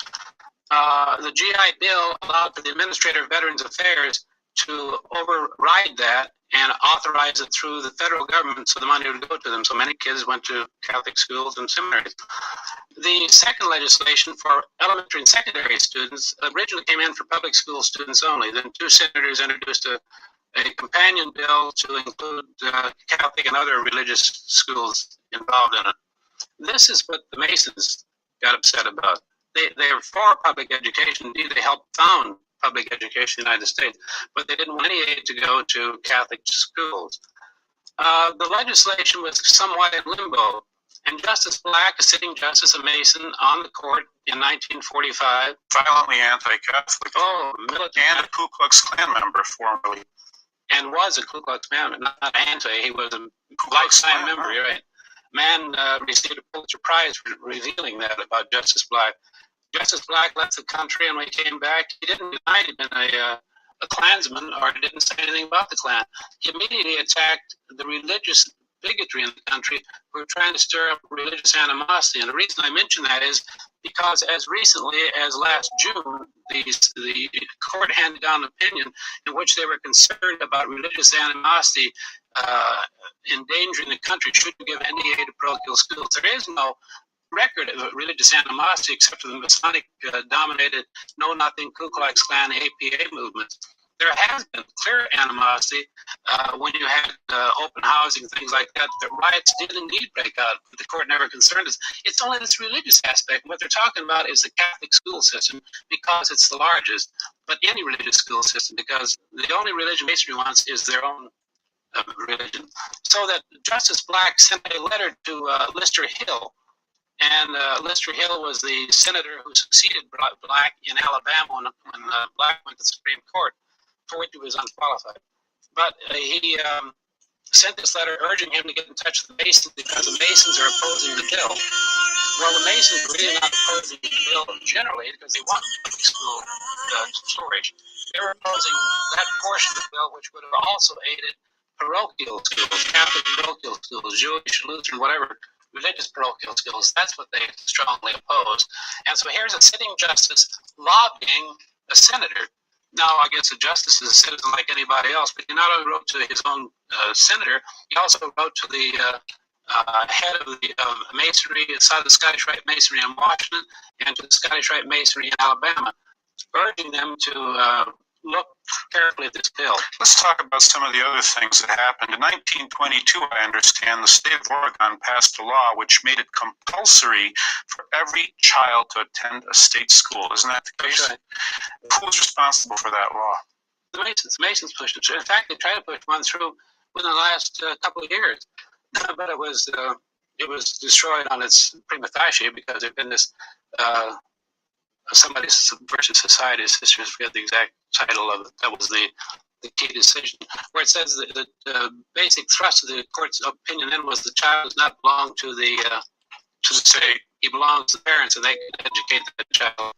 The GI Bill allowed for the Administrator of Veterans Affairs to override that and authorize it through the federal government so the money would go to them. So many kids went to Catholic schools and seminaries. The second legislation for elementary and secondary students originally came in for public school students only. Then two senators introduced a companion bill to include Catholic and other religious schools involved in it. This is what the Masons got upset about. They are for public education. Indeed, they helped found public education in the United States, but they didn't want any aid to go to Catholic schools. The legislation was somewhat in limbo, and Justice Black, a sitting justice, a Mason, on the court in 1945. Violently anti-Catholic. Oh, militant. And a Ku Klux Klan member formerly. And was a Ku Klux Klan, not anti, he was a lifetime member, you're right. Man received a Pulitzer Prize for revealing that about Justice Black. Justice Black left the country, and when he came back, he didn't deny he'd been a Klansman or didn't say anything about the Klan. He immediately attacked the religious bigotry in the country who were trying to stir up religious animosity. And the reason I mention that is because as recently as last June, the court handed down an opinion in which they were concerned about religious animosity endangering the country should we give any aid to parochial schools. There is no record of religious animosity except for the Masonic-dominated Know-Nothing Ku Klux Klan APA movements. There has been clear animosity when you had open housing, things like that. The riots did indeed break out, but the court never concerned us. It's only this religious aspect. What they're talking about is the Catholic school system because it's the largest, but any religious school system because the only religion Masonry wants is their own religion. So that Justice Black sent a letter to Lister Hill, and Lister Hill was the senator who succeeded Black in Alabama when Black went to the Supreme Court, for which he was unqualified. But he sent this letter urging him to get in touch with the Masons because the Masons are opposing the bill. Well, the Masons are really not opposing the bill generally because they want public school to flourish. They're opposing that portion of the bill which would have also aided parochial schools, Catholic parochial schools, Jewish, Lutheran, whatever, religious parochial schools. That's what they strongly oppose. And so here's a sitting justice lobbying a senator. Now, I guess a justice is a citizen like anybody else, but he not only wrote to his own senator, he also wrote to the head of the Masonry, the Scottish Rite Masonry in Washington, and to the Scottish Rite Masonry in Alabama, urging them to look carefully at this bill. Let's talk about some of the other things that happened. In 1922, I understand, the state of Oregon passed a law which made it compulsory for every child to attend a state school. Isn't that the case? Right. Who was responsible for that law? The Masons pushed it through. In fact, they tried to push one through within the last couple of years, but it was destroyed on its prima facie because there'd been this somebody's versus Society's Sisters, forget the exact title of it. That was the key decision, where it says that the basic thrust of the court's opinion then was the child does not belong to the state. He belongs to the parents, and they can educate the child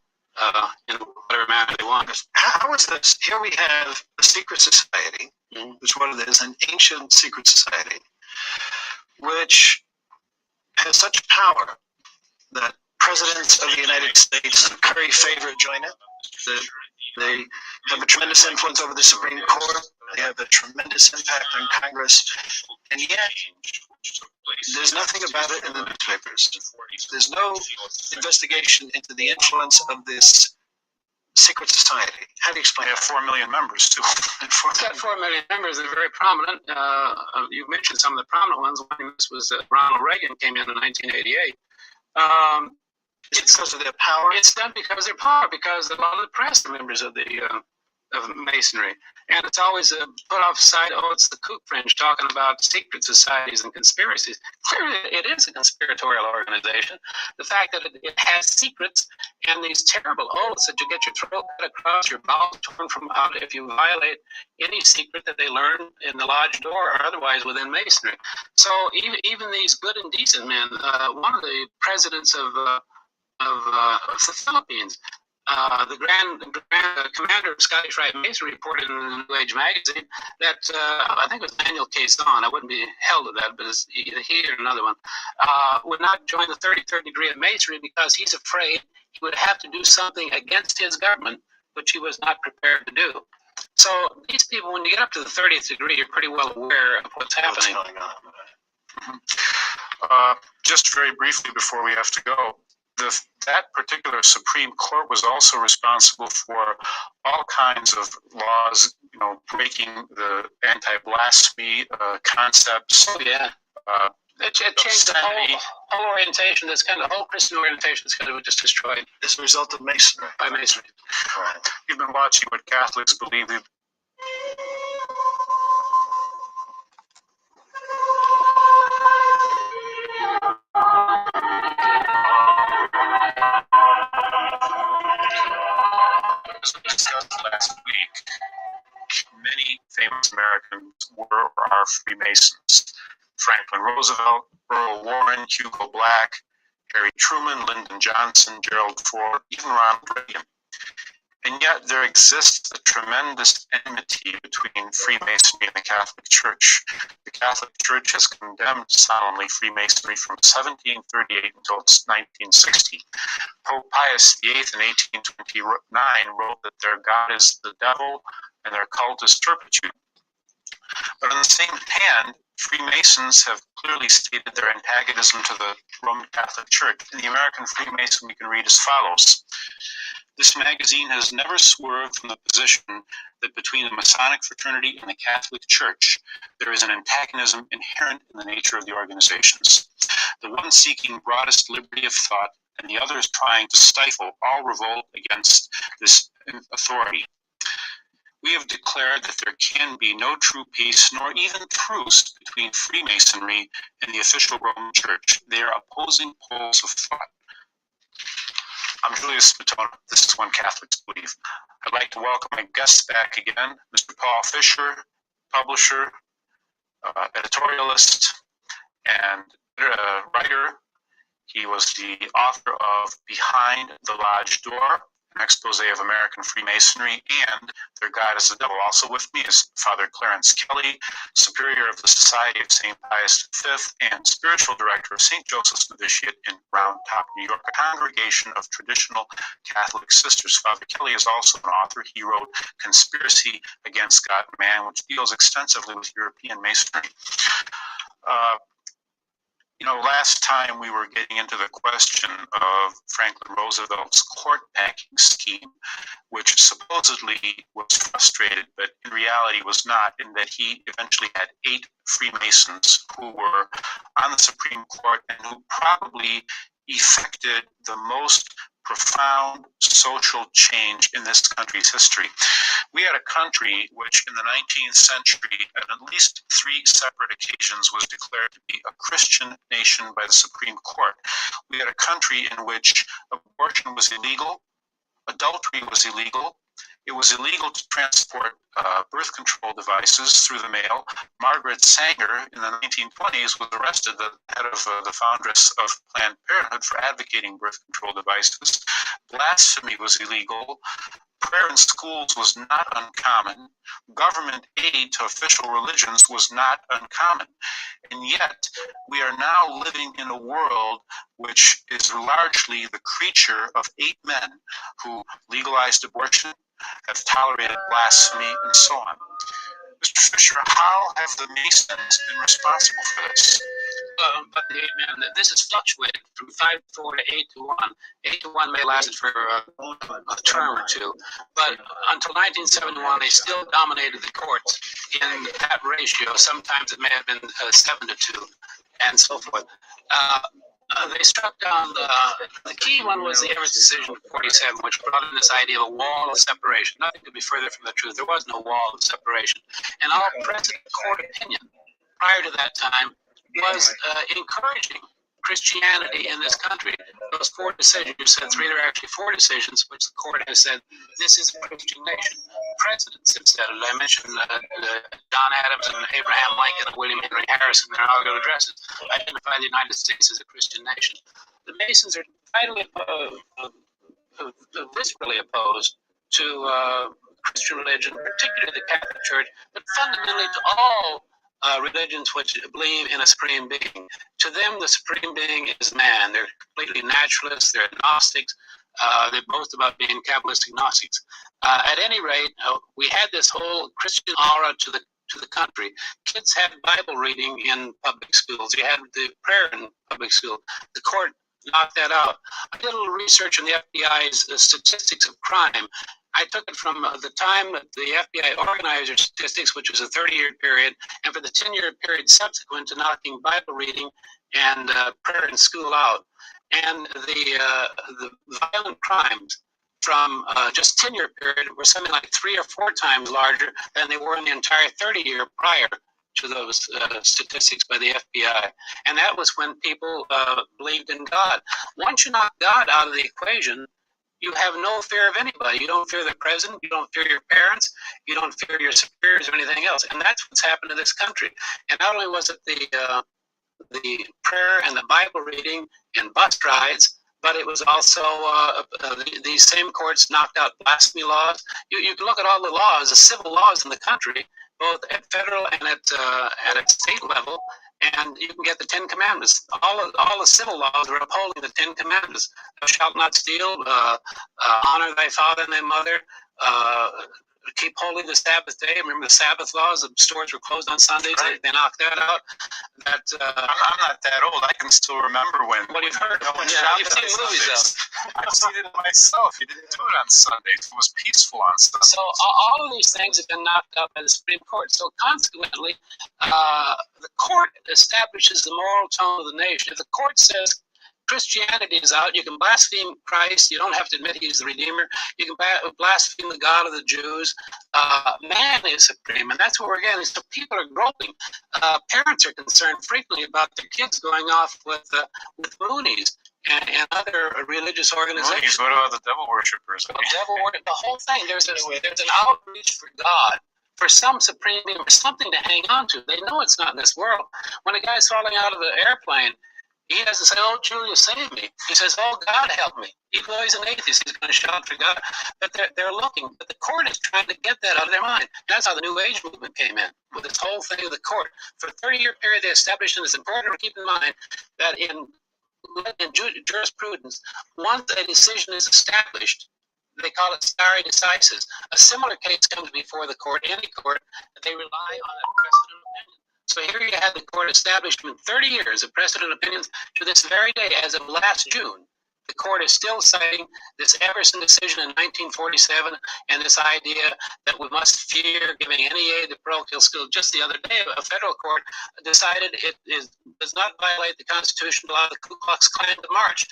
in whatever manner they want. How is this? Here we have a secret society, which what it is, an ancient secret society, which has such power that presidents of the United States curry favor join it. They have a tremendous influence over the Supreme Court. They have a tremendous impact on Congress. And yet, there's nothing about it in the newspapers. There's no investigation into the influence of this secret society. How do you explain They that? have 4 million members, too. It's got 4 million members. They're very prominent. You mentioned some of the prominent ones. One of this was Ronald Reagan came in 1988. It's because of their power. It's done because of their power, because a lot of the press are members of the of Masonry, and it's always put off aside. Oh, it's the kook fringe talking about secret societies and conspiracies. Clearly, it is a conspiratorial organization. The fact that it has secrets and these terrible oaths that you get your throat cut across, your bowels torn from out if you violate any secret that they learn in the lodge door or otherwise within Masonry. So even these good and decent men, one of the presidents of the Philippines, the grand commander of Scottish Rite Masonry reported in the New Age magazine that I think it was Daniel Cason, I wouldn't be held to that, but it's either he or another one, would not join the 33rd degree of Masonry because he's afraid he would have to do something against his government, which he was not prepared to do. So these people, when you get up to the 30th degree, you're pretty well aware of what's happening. What's going on? Just very briefly before we have to go, that particular Supreme Court was also responsible for all kinds of laws, breaking the anti-blasphemy concepts. Oh, yeah. It changed the whole orientation. This kind of whole Christian orientation is kind of just destroyed As a result of Masonry. by Masonry. Right. You've been watching what Catholics believe. As we discussed last week, many famous Americans were or are Freemasons. Franklin Roosevelt, Earl Warren, Hugo Black, Harry Truman, Lyndon Johnson, Gerald Ford, even Ronald Reagan. And yet there exists a tremendous enmity between Freemasonry and the Catholic Church. The Catholic Church has condemned solemnly Freemasonry from 1738 until 1960. Pope Pius VIII in 1829 wrote that their God is the devil and their cult is turpitude. But on the same hand, Freemasons have clearly stated their antagonism to the Roman Catholic Church. In the American Freemason, we can read as follows. This magazine has never swerved from the position that between the Masonic fraternity and the Catholic Church, there is an antagonism inherent in the nature of the organizations. The one seeking broadest liberty of thought, and the other is trying to stifle all revolt against this authority. We have declared that there can be no true peace nor even truce between Freemasonry and the official Roman Church. They are opposing poles of thought. I'm Julius Spatona. This is When Catholics Believe. I'd like to welcome my guests back again, Mr. Paul Fisher, publisher, editorialist, and writer. He was the author of Behind the Lodge Door, an expose of American Freemasonry, and Their God is the Devil. Also with me is Father Clarence Kelly, Superior of the Society of St. Pius V and Spiritual Director of St. Joseph's Novitiate in Round Top, New York, a congregation of traditional Catholic sisters. Father Kelly is also an author. He wrote Conspiracy Against God and Man, which deals extensively with European Masonry. Last time we were getting into the question of Franklin Roosevelt's court packing scheme, which supposedly was frustrated, but in reality was not, in that he eventually had 8 Freemasons who were on the Supreme Court and who probably effected the most profound social change in this country's history. We had a country which in the 19th century, on at least 3 separate occasions, was declared to be a Christian nation by the Supreme Court. We had a country in which abortion was illegal, adultery was illegal, it was illegal to transport birth control devices through the mail. Margaret Sanger in the 1920s was arrested, the head of the foundress of Planned Parenthood, for advocating birth control devices. Blasphemy was illegal. Prayer in schools was not uncommon. Government aid to official religions was not uncommon. And yet, we are now living in a world which is largely the creature of 8 men who legalized abortion, have tolerated blasphemy, and so on. Mr. Fisher, how have the Masons been responsible for this? But the 8 men, this has fluctuated from 5-4 to 8-1. 8-1 may last for a term or two, but until 1971, they still dominated the courts in that ratio. Sometimes it may have been 7-2, and so forth. They struck down the key one was the Evers decision of 47, which brought in this idea of a wall of separation. Nothing could be further from the truth. There was no wall of separation. And all present court opinion prior to that time was encouraging Christianity in this country. Those 4 decisions, you said 3, there are actually 4 decisions which the court has said this is a Christian nation. Presidents have said it. I mentioned John Adams and Abraham Lincoln and William Henry Harrison in their inaugural addresses identify the United States as a Christian nation. The Masons are vitally viscerally opposed to Christian religion, particularly the Catholic Church, but fundamentally to all religions which believe in a supreme being. To them, the supreme being is man. They're completely naturalists. They're agnostics. They're both about being Kabbalistic Gnostics. At any rate, we had this whole Christian aura to the country. Kids had Bible reading in public schools. You had the prayer in public school. The court knocked that out. I did a little research on the FBI's statistics of crime. I took it from the time that the FBI organized their statistics, which was a 30-year period, and for the 10-year period subsequent to knocking Bible reading and prayer in school out. And the violent crimes from just 10-year period were something like 3 or 4 times larger than they were in the entire 30-year prior to those statistics by the FBI. And that was when people believed in God. Once you knock God out of the equation, you have no fear of anybody. You don't fear the president. You don't fear your parents. You don't fear your superiors or anything else. And that's what's happened in this country. And not only was it the prayer and the Bible reading and bus rides, but it was also these same courts knocked out blasphemy laws. You can look at all the laws, the civil laws in the country, both at federal and at state level, and you can get the 10 Commandments. All the civil laws are upholding the 10 Commandments. Thou shalt not steal, honor thy father and thy mother, keep holy the Sabbath day. Remember the Sabbath laws, the stores were closed on Sundays, right. They knocked that out. I'm not that old. I can still remember when. What you've heard. You've seen movies though. I've seen it myself. You didn't do it on Sundays. It was peaceful on Sundays. So all of these things have been knocked out by the Supreme Court. So consequently, the court establishes the moral tone of the nation. If the court says Christianity is out, you can blaspheme Christ. You don't have to admit he's the Redeemer. You can blaspheme the God of the Jews. Man is supreme, and that's what we're getting. So people are groping. Parents are concerned frequently about their kids going off with Moonies and other religious organizations. Moonies, what about the devil worshippers? The whole thing. There's an outreach for God, for some supreme being, for something to hang on to. They know it's not in this world. When a guy's falling out of the airplane, he doesn't say, "Oh, Julia, save me." He says, "Oh, God, help me." Even though he's an atheist, he's going to shout for God. But they're looking. But the court is trying to get that out of their mind. That's how the New Age movement came in, with this whole thing of the court. For a 30-year period, they established, and it's important to keep in mind that in jurisprudence, once a decision is established, they call it stare decisis. A similar case comes before the court, any court, that they rely on a precedent opinion. So here you have the court established in 30 years of precedent opinions to this very day, as of last June. The court is still citing this Everson decision in 1947 and this idea that we must fear giving any aid to parochial schools. Just the other day, a federal court decided it does not violate the Constitution to allow the Ku Klux Klan to march,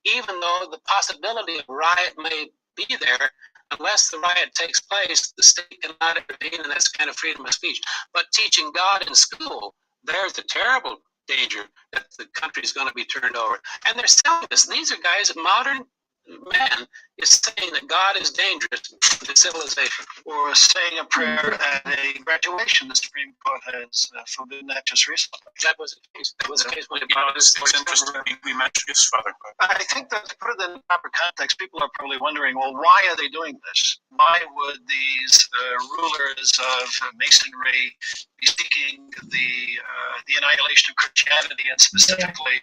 even though the possibility of riot may be there. Unless the riot takes place, the state cannot intervene, and that's kind of freedom of speech. But teaching God in school, there's a terrible danger that the country is going to be turned over. And they're selling this. And these are guys, modern man is saying that God is dangerous to civilization. Or saying a prayer at a graduation. The Supreme Court has forbidden that just recently. That was the case. That was the case when it It's interesting we mentioned this, Father. I think that to put it in the proper context, people are probably wondering, well, why are they doing this? Why would these rulers of Masonry be seeking the annihilation of Christianity and specifically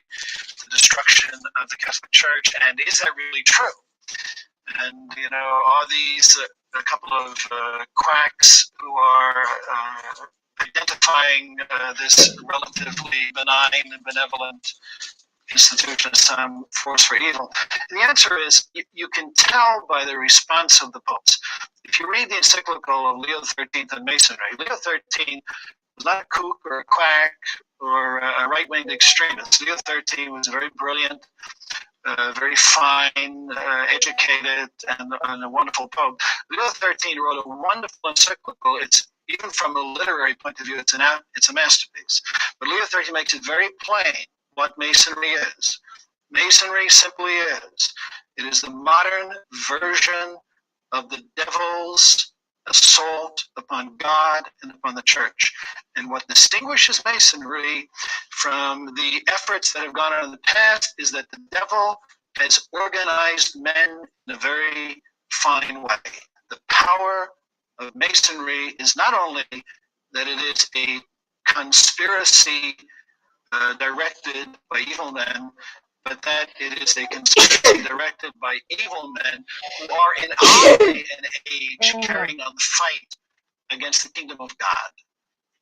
the destruction of the Catholic Church? And is that really true? And, you know, are these a couple of quacks who are identifying this relatively benign and benevolent institution as some force for evil? And the answer is you can tell by the response of the popes. If you read the encyclical of Leo XIII on Masonry, Leo XIII was not a kook or a quack or a right-winged extremist. Leo XIII was very brilliant, very fine, educated, and a wonderful pope. Leo XIII wrote a wonderful encyclical. It's even from a literary point of view, it's a masterpiece. But Leo XIII makes it very plain what Masonry is. Masonry simply is. It is the modern version of the devil's assault upon God and upon the church. And what distinguishes Masonry from the efforts that have gone on in the past is that the devil has organized men in a very fine way. The power of Masonry is not only that it is a conspiracy directed by evil men, but that it is a conspiracy directed by evil men who are in our day and age carrying on the fight against the kingdom of God.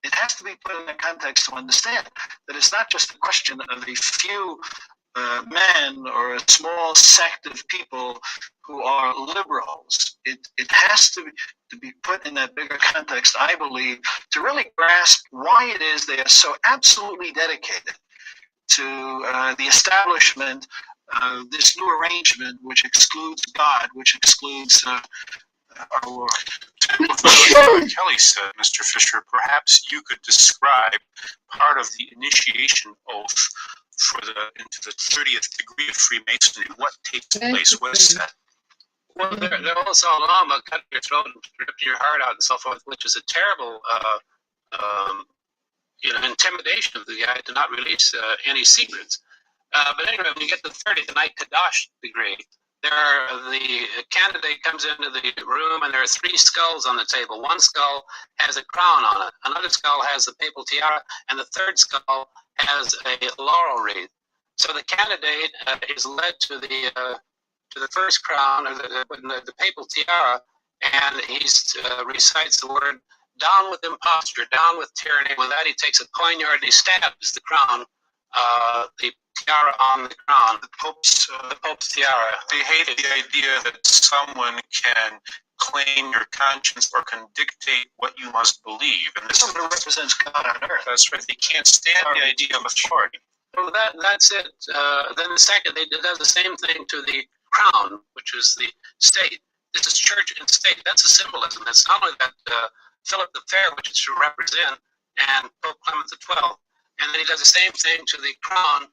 It has to be put in a context to understand that it's not just a question of a few men or a small sect of people who are liberals. It has to be put in that bigger context, I believe, to really grasp why it is they are so absolutely dedicated to the establishment of this new arrangement, which excludes God, which excludes our Lord. Kelly said, Mr. Fisher, perhaps you could describe part of the initiation oath for into the 30th degree of Freemasonry. What takes place? What is that? Well, they're also long about cutting your throat and ripping your heart out and so forth, which is a terrible intimidation of the guy to not release any secrets. But anyway, when you get to the 30th, the Knight Kadash degree, the candidate comes into the room and there are 3 skulls on the table. One skull has a crown on it, another skull has the papal tiara, and the third skull has a laurel wreath. So the candidate is led to the first crown, or the papal tiara, and he recites the word, "Down with imposture, down with tyranny." With that, he takes a poignard and he stabs the crown, the tiara on the crown, the Pope's tiara. They hate the idea that someone can claim your conscience or can dictate what you must believe. And this Someone who represents God on earth. That's right. They can't stand the idea of authority. Well, that's it. Then the second, they does the same thing to the crown, which is the state. This is church and state. That's a symbolism. It's not only that Philip the Fair, which it should represent, and Pope Clement XII. And then he does the same thing to the crown,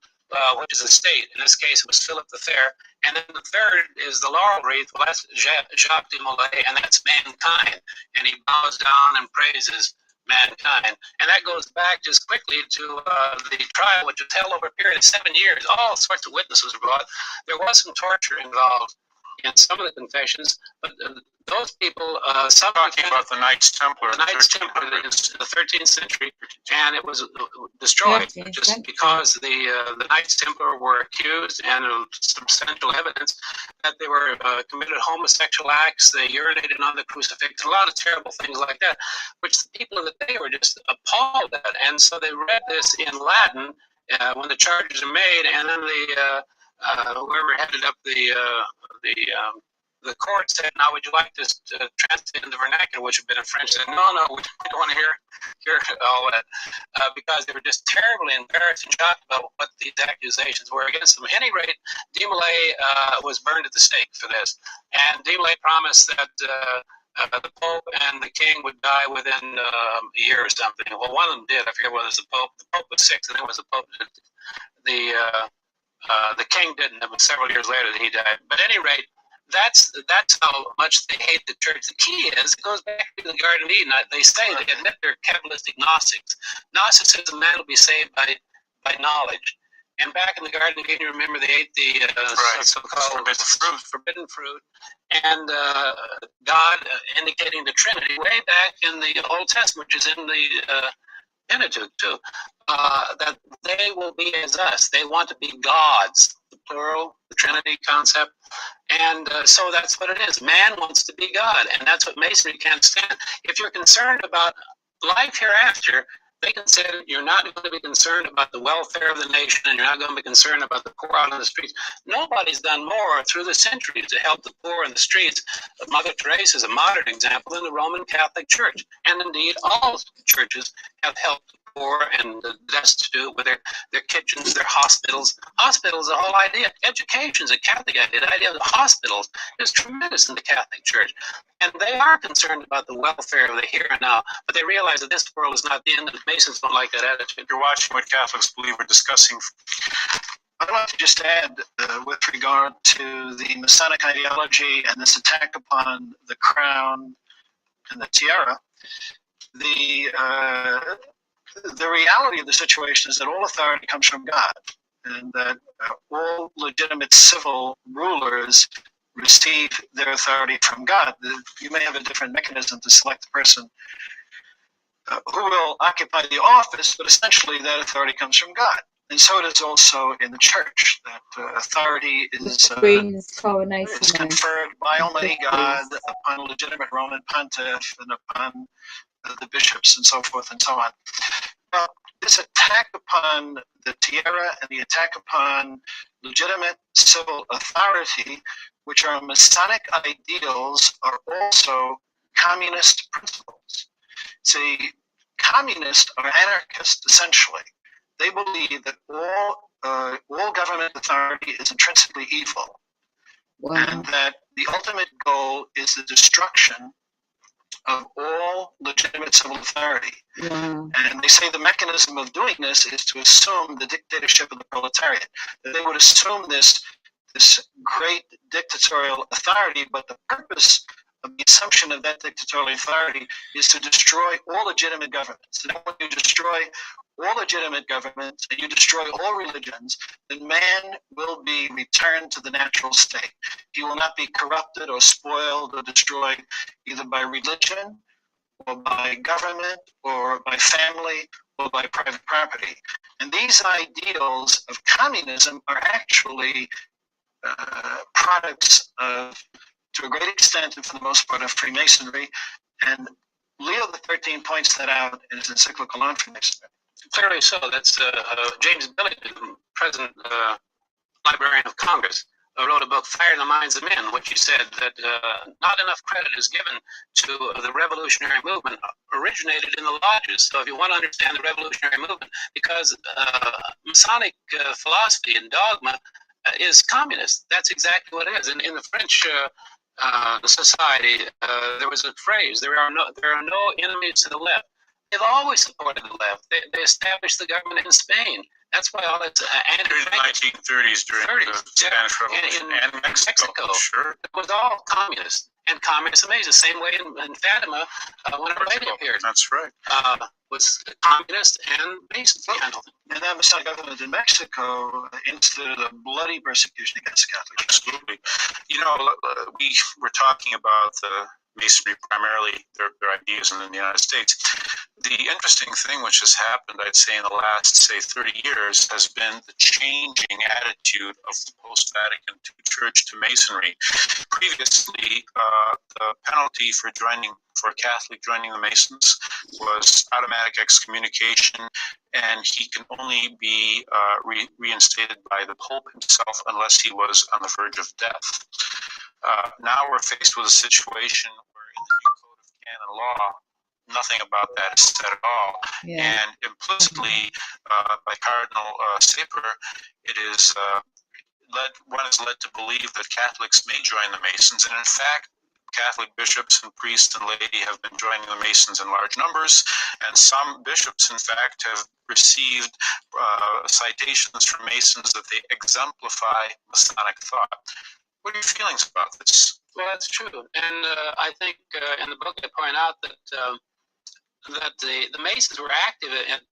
which is a state. In this case, it was Philip the Fair. And then the third is the laurel wreath. Well, that's Jacques de Molay, and that's mankind. And he bows down and praises mankind. And that goes back just quickly to the trial, which was held over a period of 7 years. All sorts of witnesses were brought. There was some torture involved in some of the confessions, but those people, some talking about the Knights Templar, the Knights Templar in the 13th century, and it was destroyed just because the Knights Templar were accused, and substantial evidence that they were committed homosexual acts. They urinated on the crucifix, a lot of terrible things like that, which the people of the day were just appalled at. And so they read this in Latin when the charges are made, and then whoever headed up the court said, "Now, would you like this translated into vernacular?" Which had been in French. Said, "No, no, we don't want to hear all that," because they were just terribly embarrassed and shocked about what these accusations were against them. At any rate, de Molay was burned at the stake for this, and de Molay promised that the Pope and the King would die within a year or something. Well, one of them did. I forget whether it was the Pope. The Pope was 6, and it was the Pope. The King didn't. It was several years later that he died. But at any rate, that's how much they hate the church. The key is, it goes back to the Garden of Eden. They say, they admit they're Kabbalistic Gnostics. Gnosticism, man will be saved by knowledge. And back in the Garden of Eden, you remember they ate the so-called forbidden fruit. And God indicating the Trinity way back in the Old Testament, which is in the Pentateuch too, that they will be as us. They want to be gods, the plural, the Trinity concept. And so that's what it is. Man wants to be God, and that's what Masonry can't stand. If you're concerned about life hereafter, they consider you're not going to be concerned about the welfare of the nation, and you're not going to be concerned about the poor out on the streets. Nobody's done more through the centuries to help the poor in the streets. Mother Teresa is a modern example in the Roman Catholic Church, and indeed all churches have helped the poor and the destitute with their kitchens, their hospitals. Hospitals, the whole idea. Education is a Catholic idea. The idea of the hospitals is tremendous in the Catholic Church. And they are concerned about the welfare of the here and now, but they realize that this world is not the end, and the Masons don't like that attitude. You're watching what Catholics believe we're discussing. I'd like to just add, with regard to the Masonic ideology and this attack upon the crown and the tiara, the reality of the situation is that all authority comes from God, and that all legitimate civil rulers receive their authority from God. You may have a different mechanism to select the person who will occupy the office, but essentially that authority comes from God. And so it is also in the church, that authority is conferred by Almighty God upon a legitimate Roman pontiff and upon the bishops and so forth and so on. Well, this attack upon the tiara and the attack upon legitimate civil authority, which are Masonic ideals, are also communist principles. See, communists are anarchists, essentially. They believe that all government authority is intrinsically evil, and that the ultimate goal is the destruction of all legitimate civil authority. And they say the mechanism of doing this is to assume the dictatorship of the proletariat. That they would assume this great dictatorial authority, but the purpose of the assumption of that dictatorial authority is to destroy all legitimate governments. And when you destroy all legitimate governments and you destroy all religions, then man will be returned to the natural state. He will not be corrupted or spoiled or destroyed either by religion or by government or by family or by private property. And these ideals of communism are actually products of, to a great extent and for the most part, of Freemasonry. And Leo XIII points that out in his encyclical on Freemasonry. Clearly so. That's James Billington, President Librarian of Congress, wrote a book, Fire in the Minds of Men, which he said that not enough credit is given to the revolutionary movement originated in the lodges. So if you want to understand the revolutionary movement, because Masonic philosophy and dogma is communist. That's exactly what it is. In the French society, there was a phrase: there are no enemies to the left. They've always supported the left. They established the government in Spain. That's why all that's during the 1930s, during the Spanish Revolution, and Mexico. Sure, it was all communist. And communism is the same way in Fatima when Our Lady appeared. That's right. Was communist and Mason. And that Masonic government in Mexico instituted a bloody persecution against Catholics. Absolutely. You know, we were talking about Masonry, primarily their ideas in the United States. The interesting thing which has happened, I'd say, in the last, 30 years has been the changing attitude of the post-Vatican II Church to Masonry. Previously, the penalty for a Catholic joining the Masons was automatic excommunication and he can only be reinstated by the Pope himself unless he was on the verge of death. Now we're faced with a situation where in the new Code of Canon Law, nothing about that is said at all. Yeah. And implicitly, by Cardinal Sapir, it is one is led to believe that Catholics may join the Masons, and in fact, Catholic bishops and priests and laity have been joining the Masons in large numbers, and some bishops, in fact, have received citations from Masons that they exemplify Masonic thought. What are your feelings about this? Well, that's true, and I think in the book I point out that the Masons were active at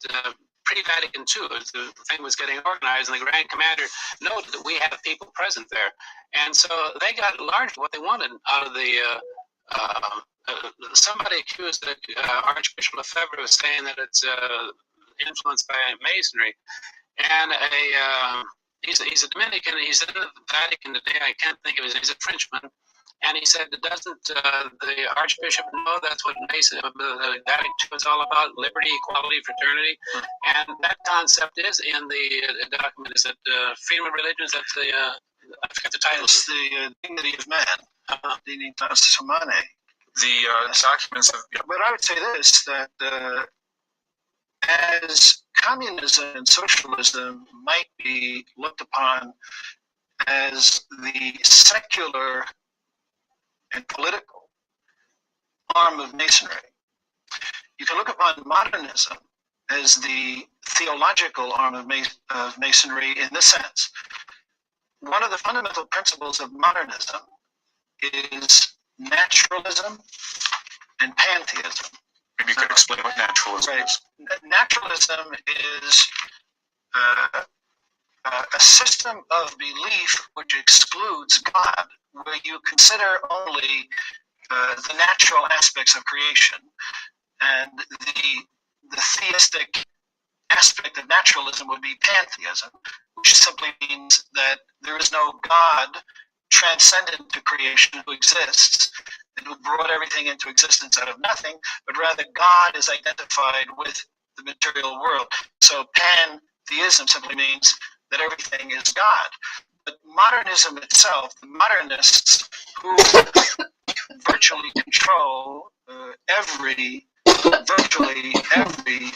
pre-Vatican II, as the thing was getting organized, and the Grand Commander noted that we had people present there. And so they got largely what they wanted out of the, somebody accused Archbishop Lefebvre of saying that it's influenced by Masonry. And he's a Dominican, he's in the Vatican today, I can't think of his name, he's a Frenchman. And he said, doesn't the Archbishop know that's what Mason, the Vatican II is all about, liberty, equality, fraternity? And that concept is in the document. Is it freedom of religion? Is that I forget the title. It's the dignity of man, dignitas humanae. The documents of... But I would say this, that as communism and socialism might be looked upon as the secular and political arm of Masonry, you can look upon modernism as the theological arm of Masonry in this sense. One of the fundamental principles of modernism is naturalism and pantheism. Maybe you could explain what naturalism is. Naturalism is a system of belief which excludes God, where you consider only the natural aspects of creation, and the theistic aspect of naturalism would be pantheism, which simply means that there is no God transcendent to creation who exists and who brought everything into existence out of nothing, but rather God is identified with the material world. So pantheism simply means that everything is God. But modernism itself, the modernists who virtually control virtually every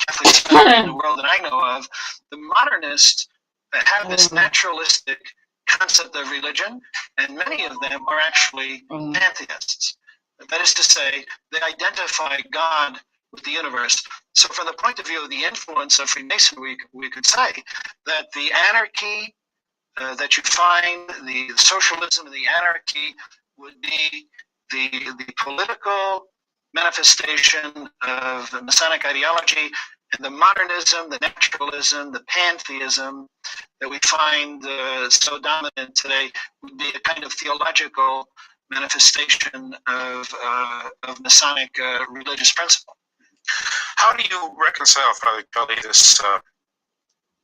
Catholic society in the world that I know of, the modernists have this naturalistic concept of religion, and many of them are actually pantheists. That is to say, they identify God with the universe. So from the point of view of the influence of Freemasonry, we could say that the anarchy that you find, the socialism and the anarchy, would be the political manifestation of the Masonic ideology, and the modernism, the naturalism, the pantheism that we find so dominant today would be a kind of theological manifestation of Masonic religious principle. How do you reconcile, Father Kelly, this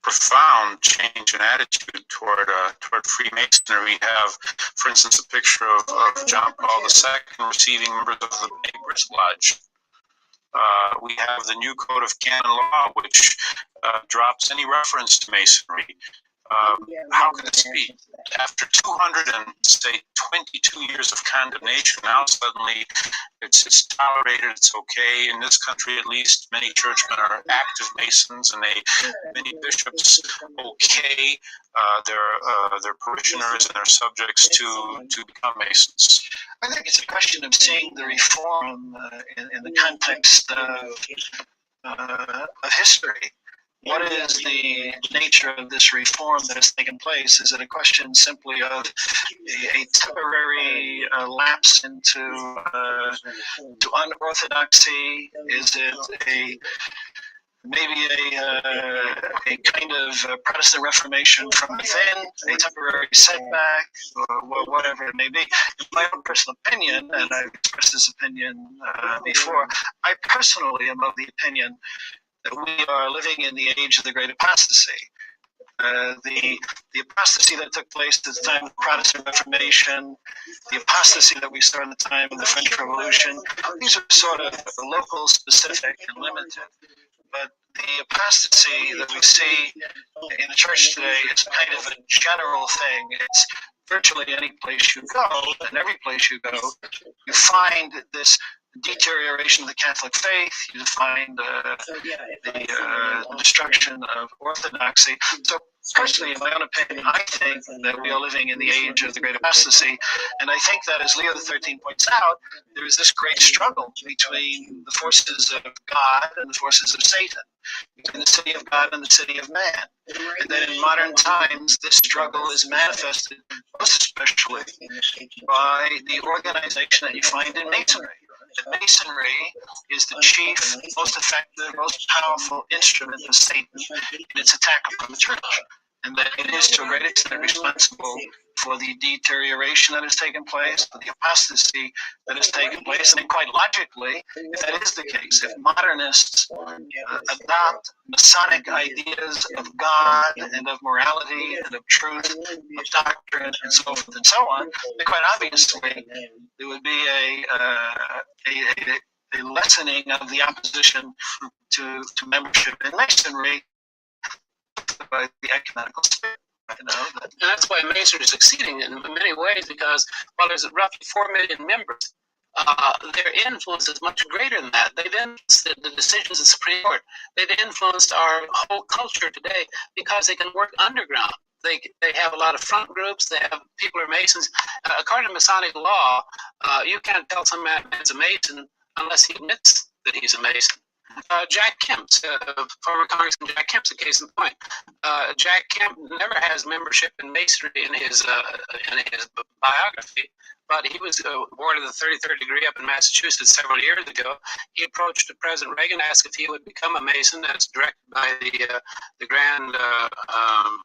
profound change in attitude toward Freemasonry? We have, for instance, a picture of John Paul II receiving members of the British Lodge. We have the new Code of Canon Law, which drops any reference to Masonry. How can this be? After 22 years of condemnation, now suddenly it's tolerated, it's okay. In this country, at least, many churchmen are active Masons, and many bishops okay their parishioners and their subjects to become Masons. I think it's a question of seeing the reform in the context of history. What is the nature of this reform that has taken place? Is it a question simply of a temporary lapse into to unorthodoxy? Is it maybe a kind of Protestant Reformation from within, a temporary setback, or whatever it may be? In my own personal opinion, and I've expressed this opinion before, I personally am of the opinion that we are living in the age of the Great Apostasy. The apostasy that took place at the time of the Protestant Reformation, the apostasy that we saw at the time of the French Revolution, these are sort of local, specific, and limited. but the apostasy that we see in the church today is kind of a general thing. It's virtually any place you go, and every place you go, you find this deterioration of the Catholic faith. You find the destruction of orthodoxy. So personally, in my own opinion, I think that we are living in the age of the great apostasy, and I think that, as Leo XIII points out, there is this great struggle between the forces of God and the forces of Satan, between the city of God and the city of man. And that in modern times, this struggle is manifested most especially by the organization that you find in Masonry. That Masonry is the chief, most effective, most powerful instrument of Satan in its attack upon the church, and that it is to a great extent responsible for the deterioration that has taken place, for the apostasy that has taken place. And quite logically, if that is the case, if modernists adopt Masonic ideas of God and of morality and of truth, of doctrine, and so forth and so on, then quite obviously there would be a lessening of the opposition to membership in Masonry by the ecumenical spirit. And that's why Masonry is succeeding in many ways, because while there's roughly 4 million members, their influence is much greater than that. They've influenced the decisions of the Supreme Court. They've influenced our whole culture today because they can work underground. They have a lot of front groups. They have people who are Masons. According to Masonic law, you can't tell some man's a Mason unless he admits that he's a Mason. Jack Kemp, former Congressman Jack Kemp's a case in point. Jack Kemp never has membership in Masonry in his biography, but he was awarded the 33rd degree up in Massachusetts several years ago. He approached President Reagan, asked if he would become a Mason. That's directed by the Grand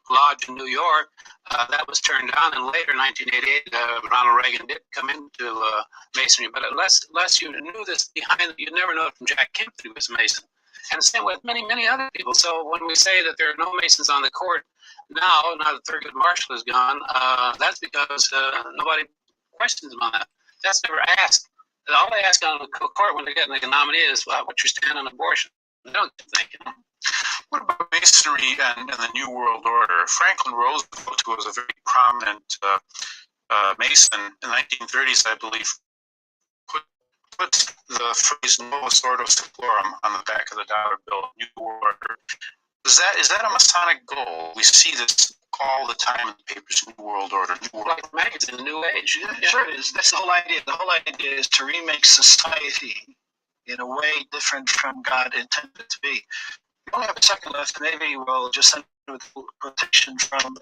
Lodge in New York. That was turned down, and later in 1988, Ronald Reagan did come into Masonry. But unless you knew this behind, you'd never know it from Jack Kemp that he was a Mason. And the same with many, many other people. So when we say that there are no Masons on the court now that Thurgood Marshall is gone, that's because nobody questions them on that. That's never asked. All they ask on the court when they're getting a nominee is what's your stand on abortion. They don't think. What about Masonry and the New World Order? Franklin Roosevelt, who was a very prominent Mason in the 1930s, I believe, put the phrase Novus Ordo Seclorum on the back of the dollar bill, New World Order. Is that a Masonic goal? We see this all the time in the papers, New World Order, New World Order. Like magazine, the New Age. Yeah, sure it is. That's the whole idea. The whole idea is to remake society in a way different from God intended it to be. We only have a second left. Maybe we'll just send it with a quotation from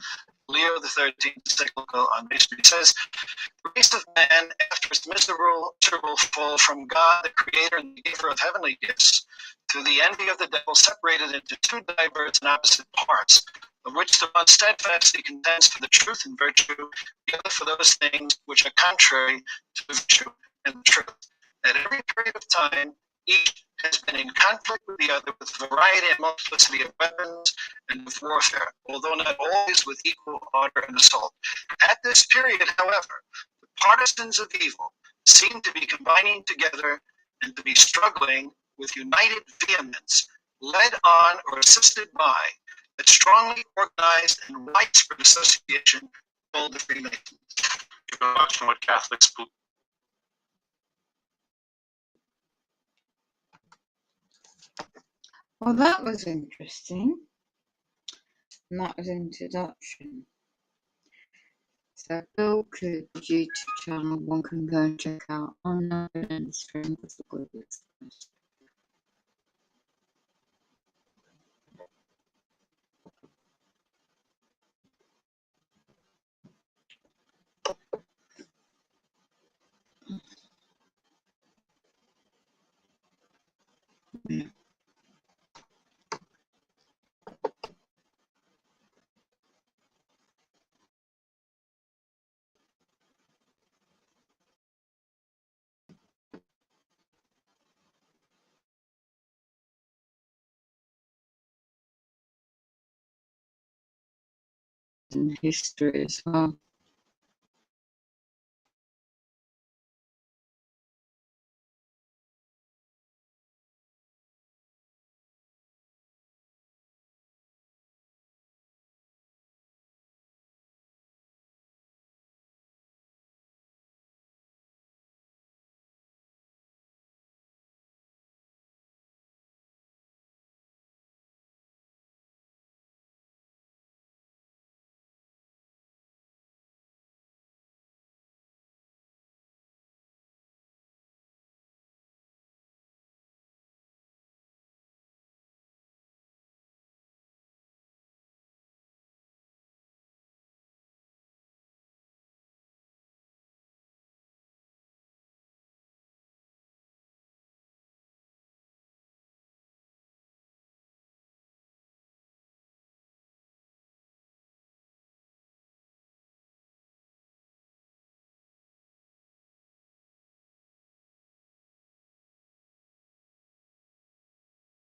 Leo XIII encyclical on Masonry. It says, "The race of man, after its miserable fall from God, the Creator and the Giver of heavenly gifts, through the envy of the devil, separated into two diverse and opposite parts, of which the one steadfastly contends for the truth and virtue, the other for those things which are contrary to virtue and the truth. At every period of time, each has been in conflict with the other with variety and multiplicity of weapons and of warfare, although not always with equal ardor and assault. At this period, however, the partisans of evil seem to be combining together and to be struggling with united vehemence, led on or assisted by a strongly organized and widespread association called the Freemasons." You've been watching what Catholics believe. Well, that was interesting. And that was introduction. So Bill Cook YouTube channel, one can go and check out on the stream of the good express. Yeah. In history as well.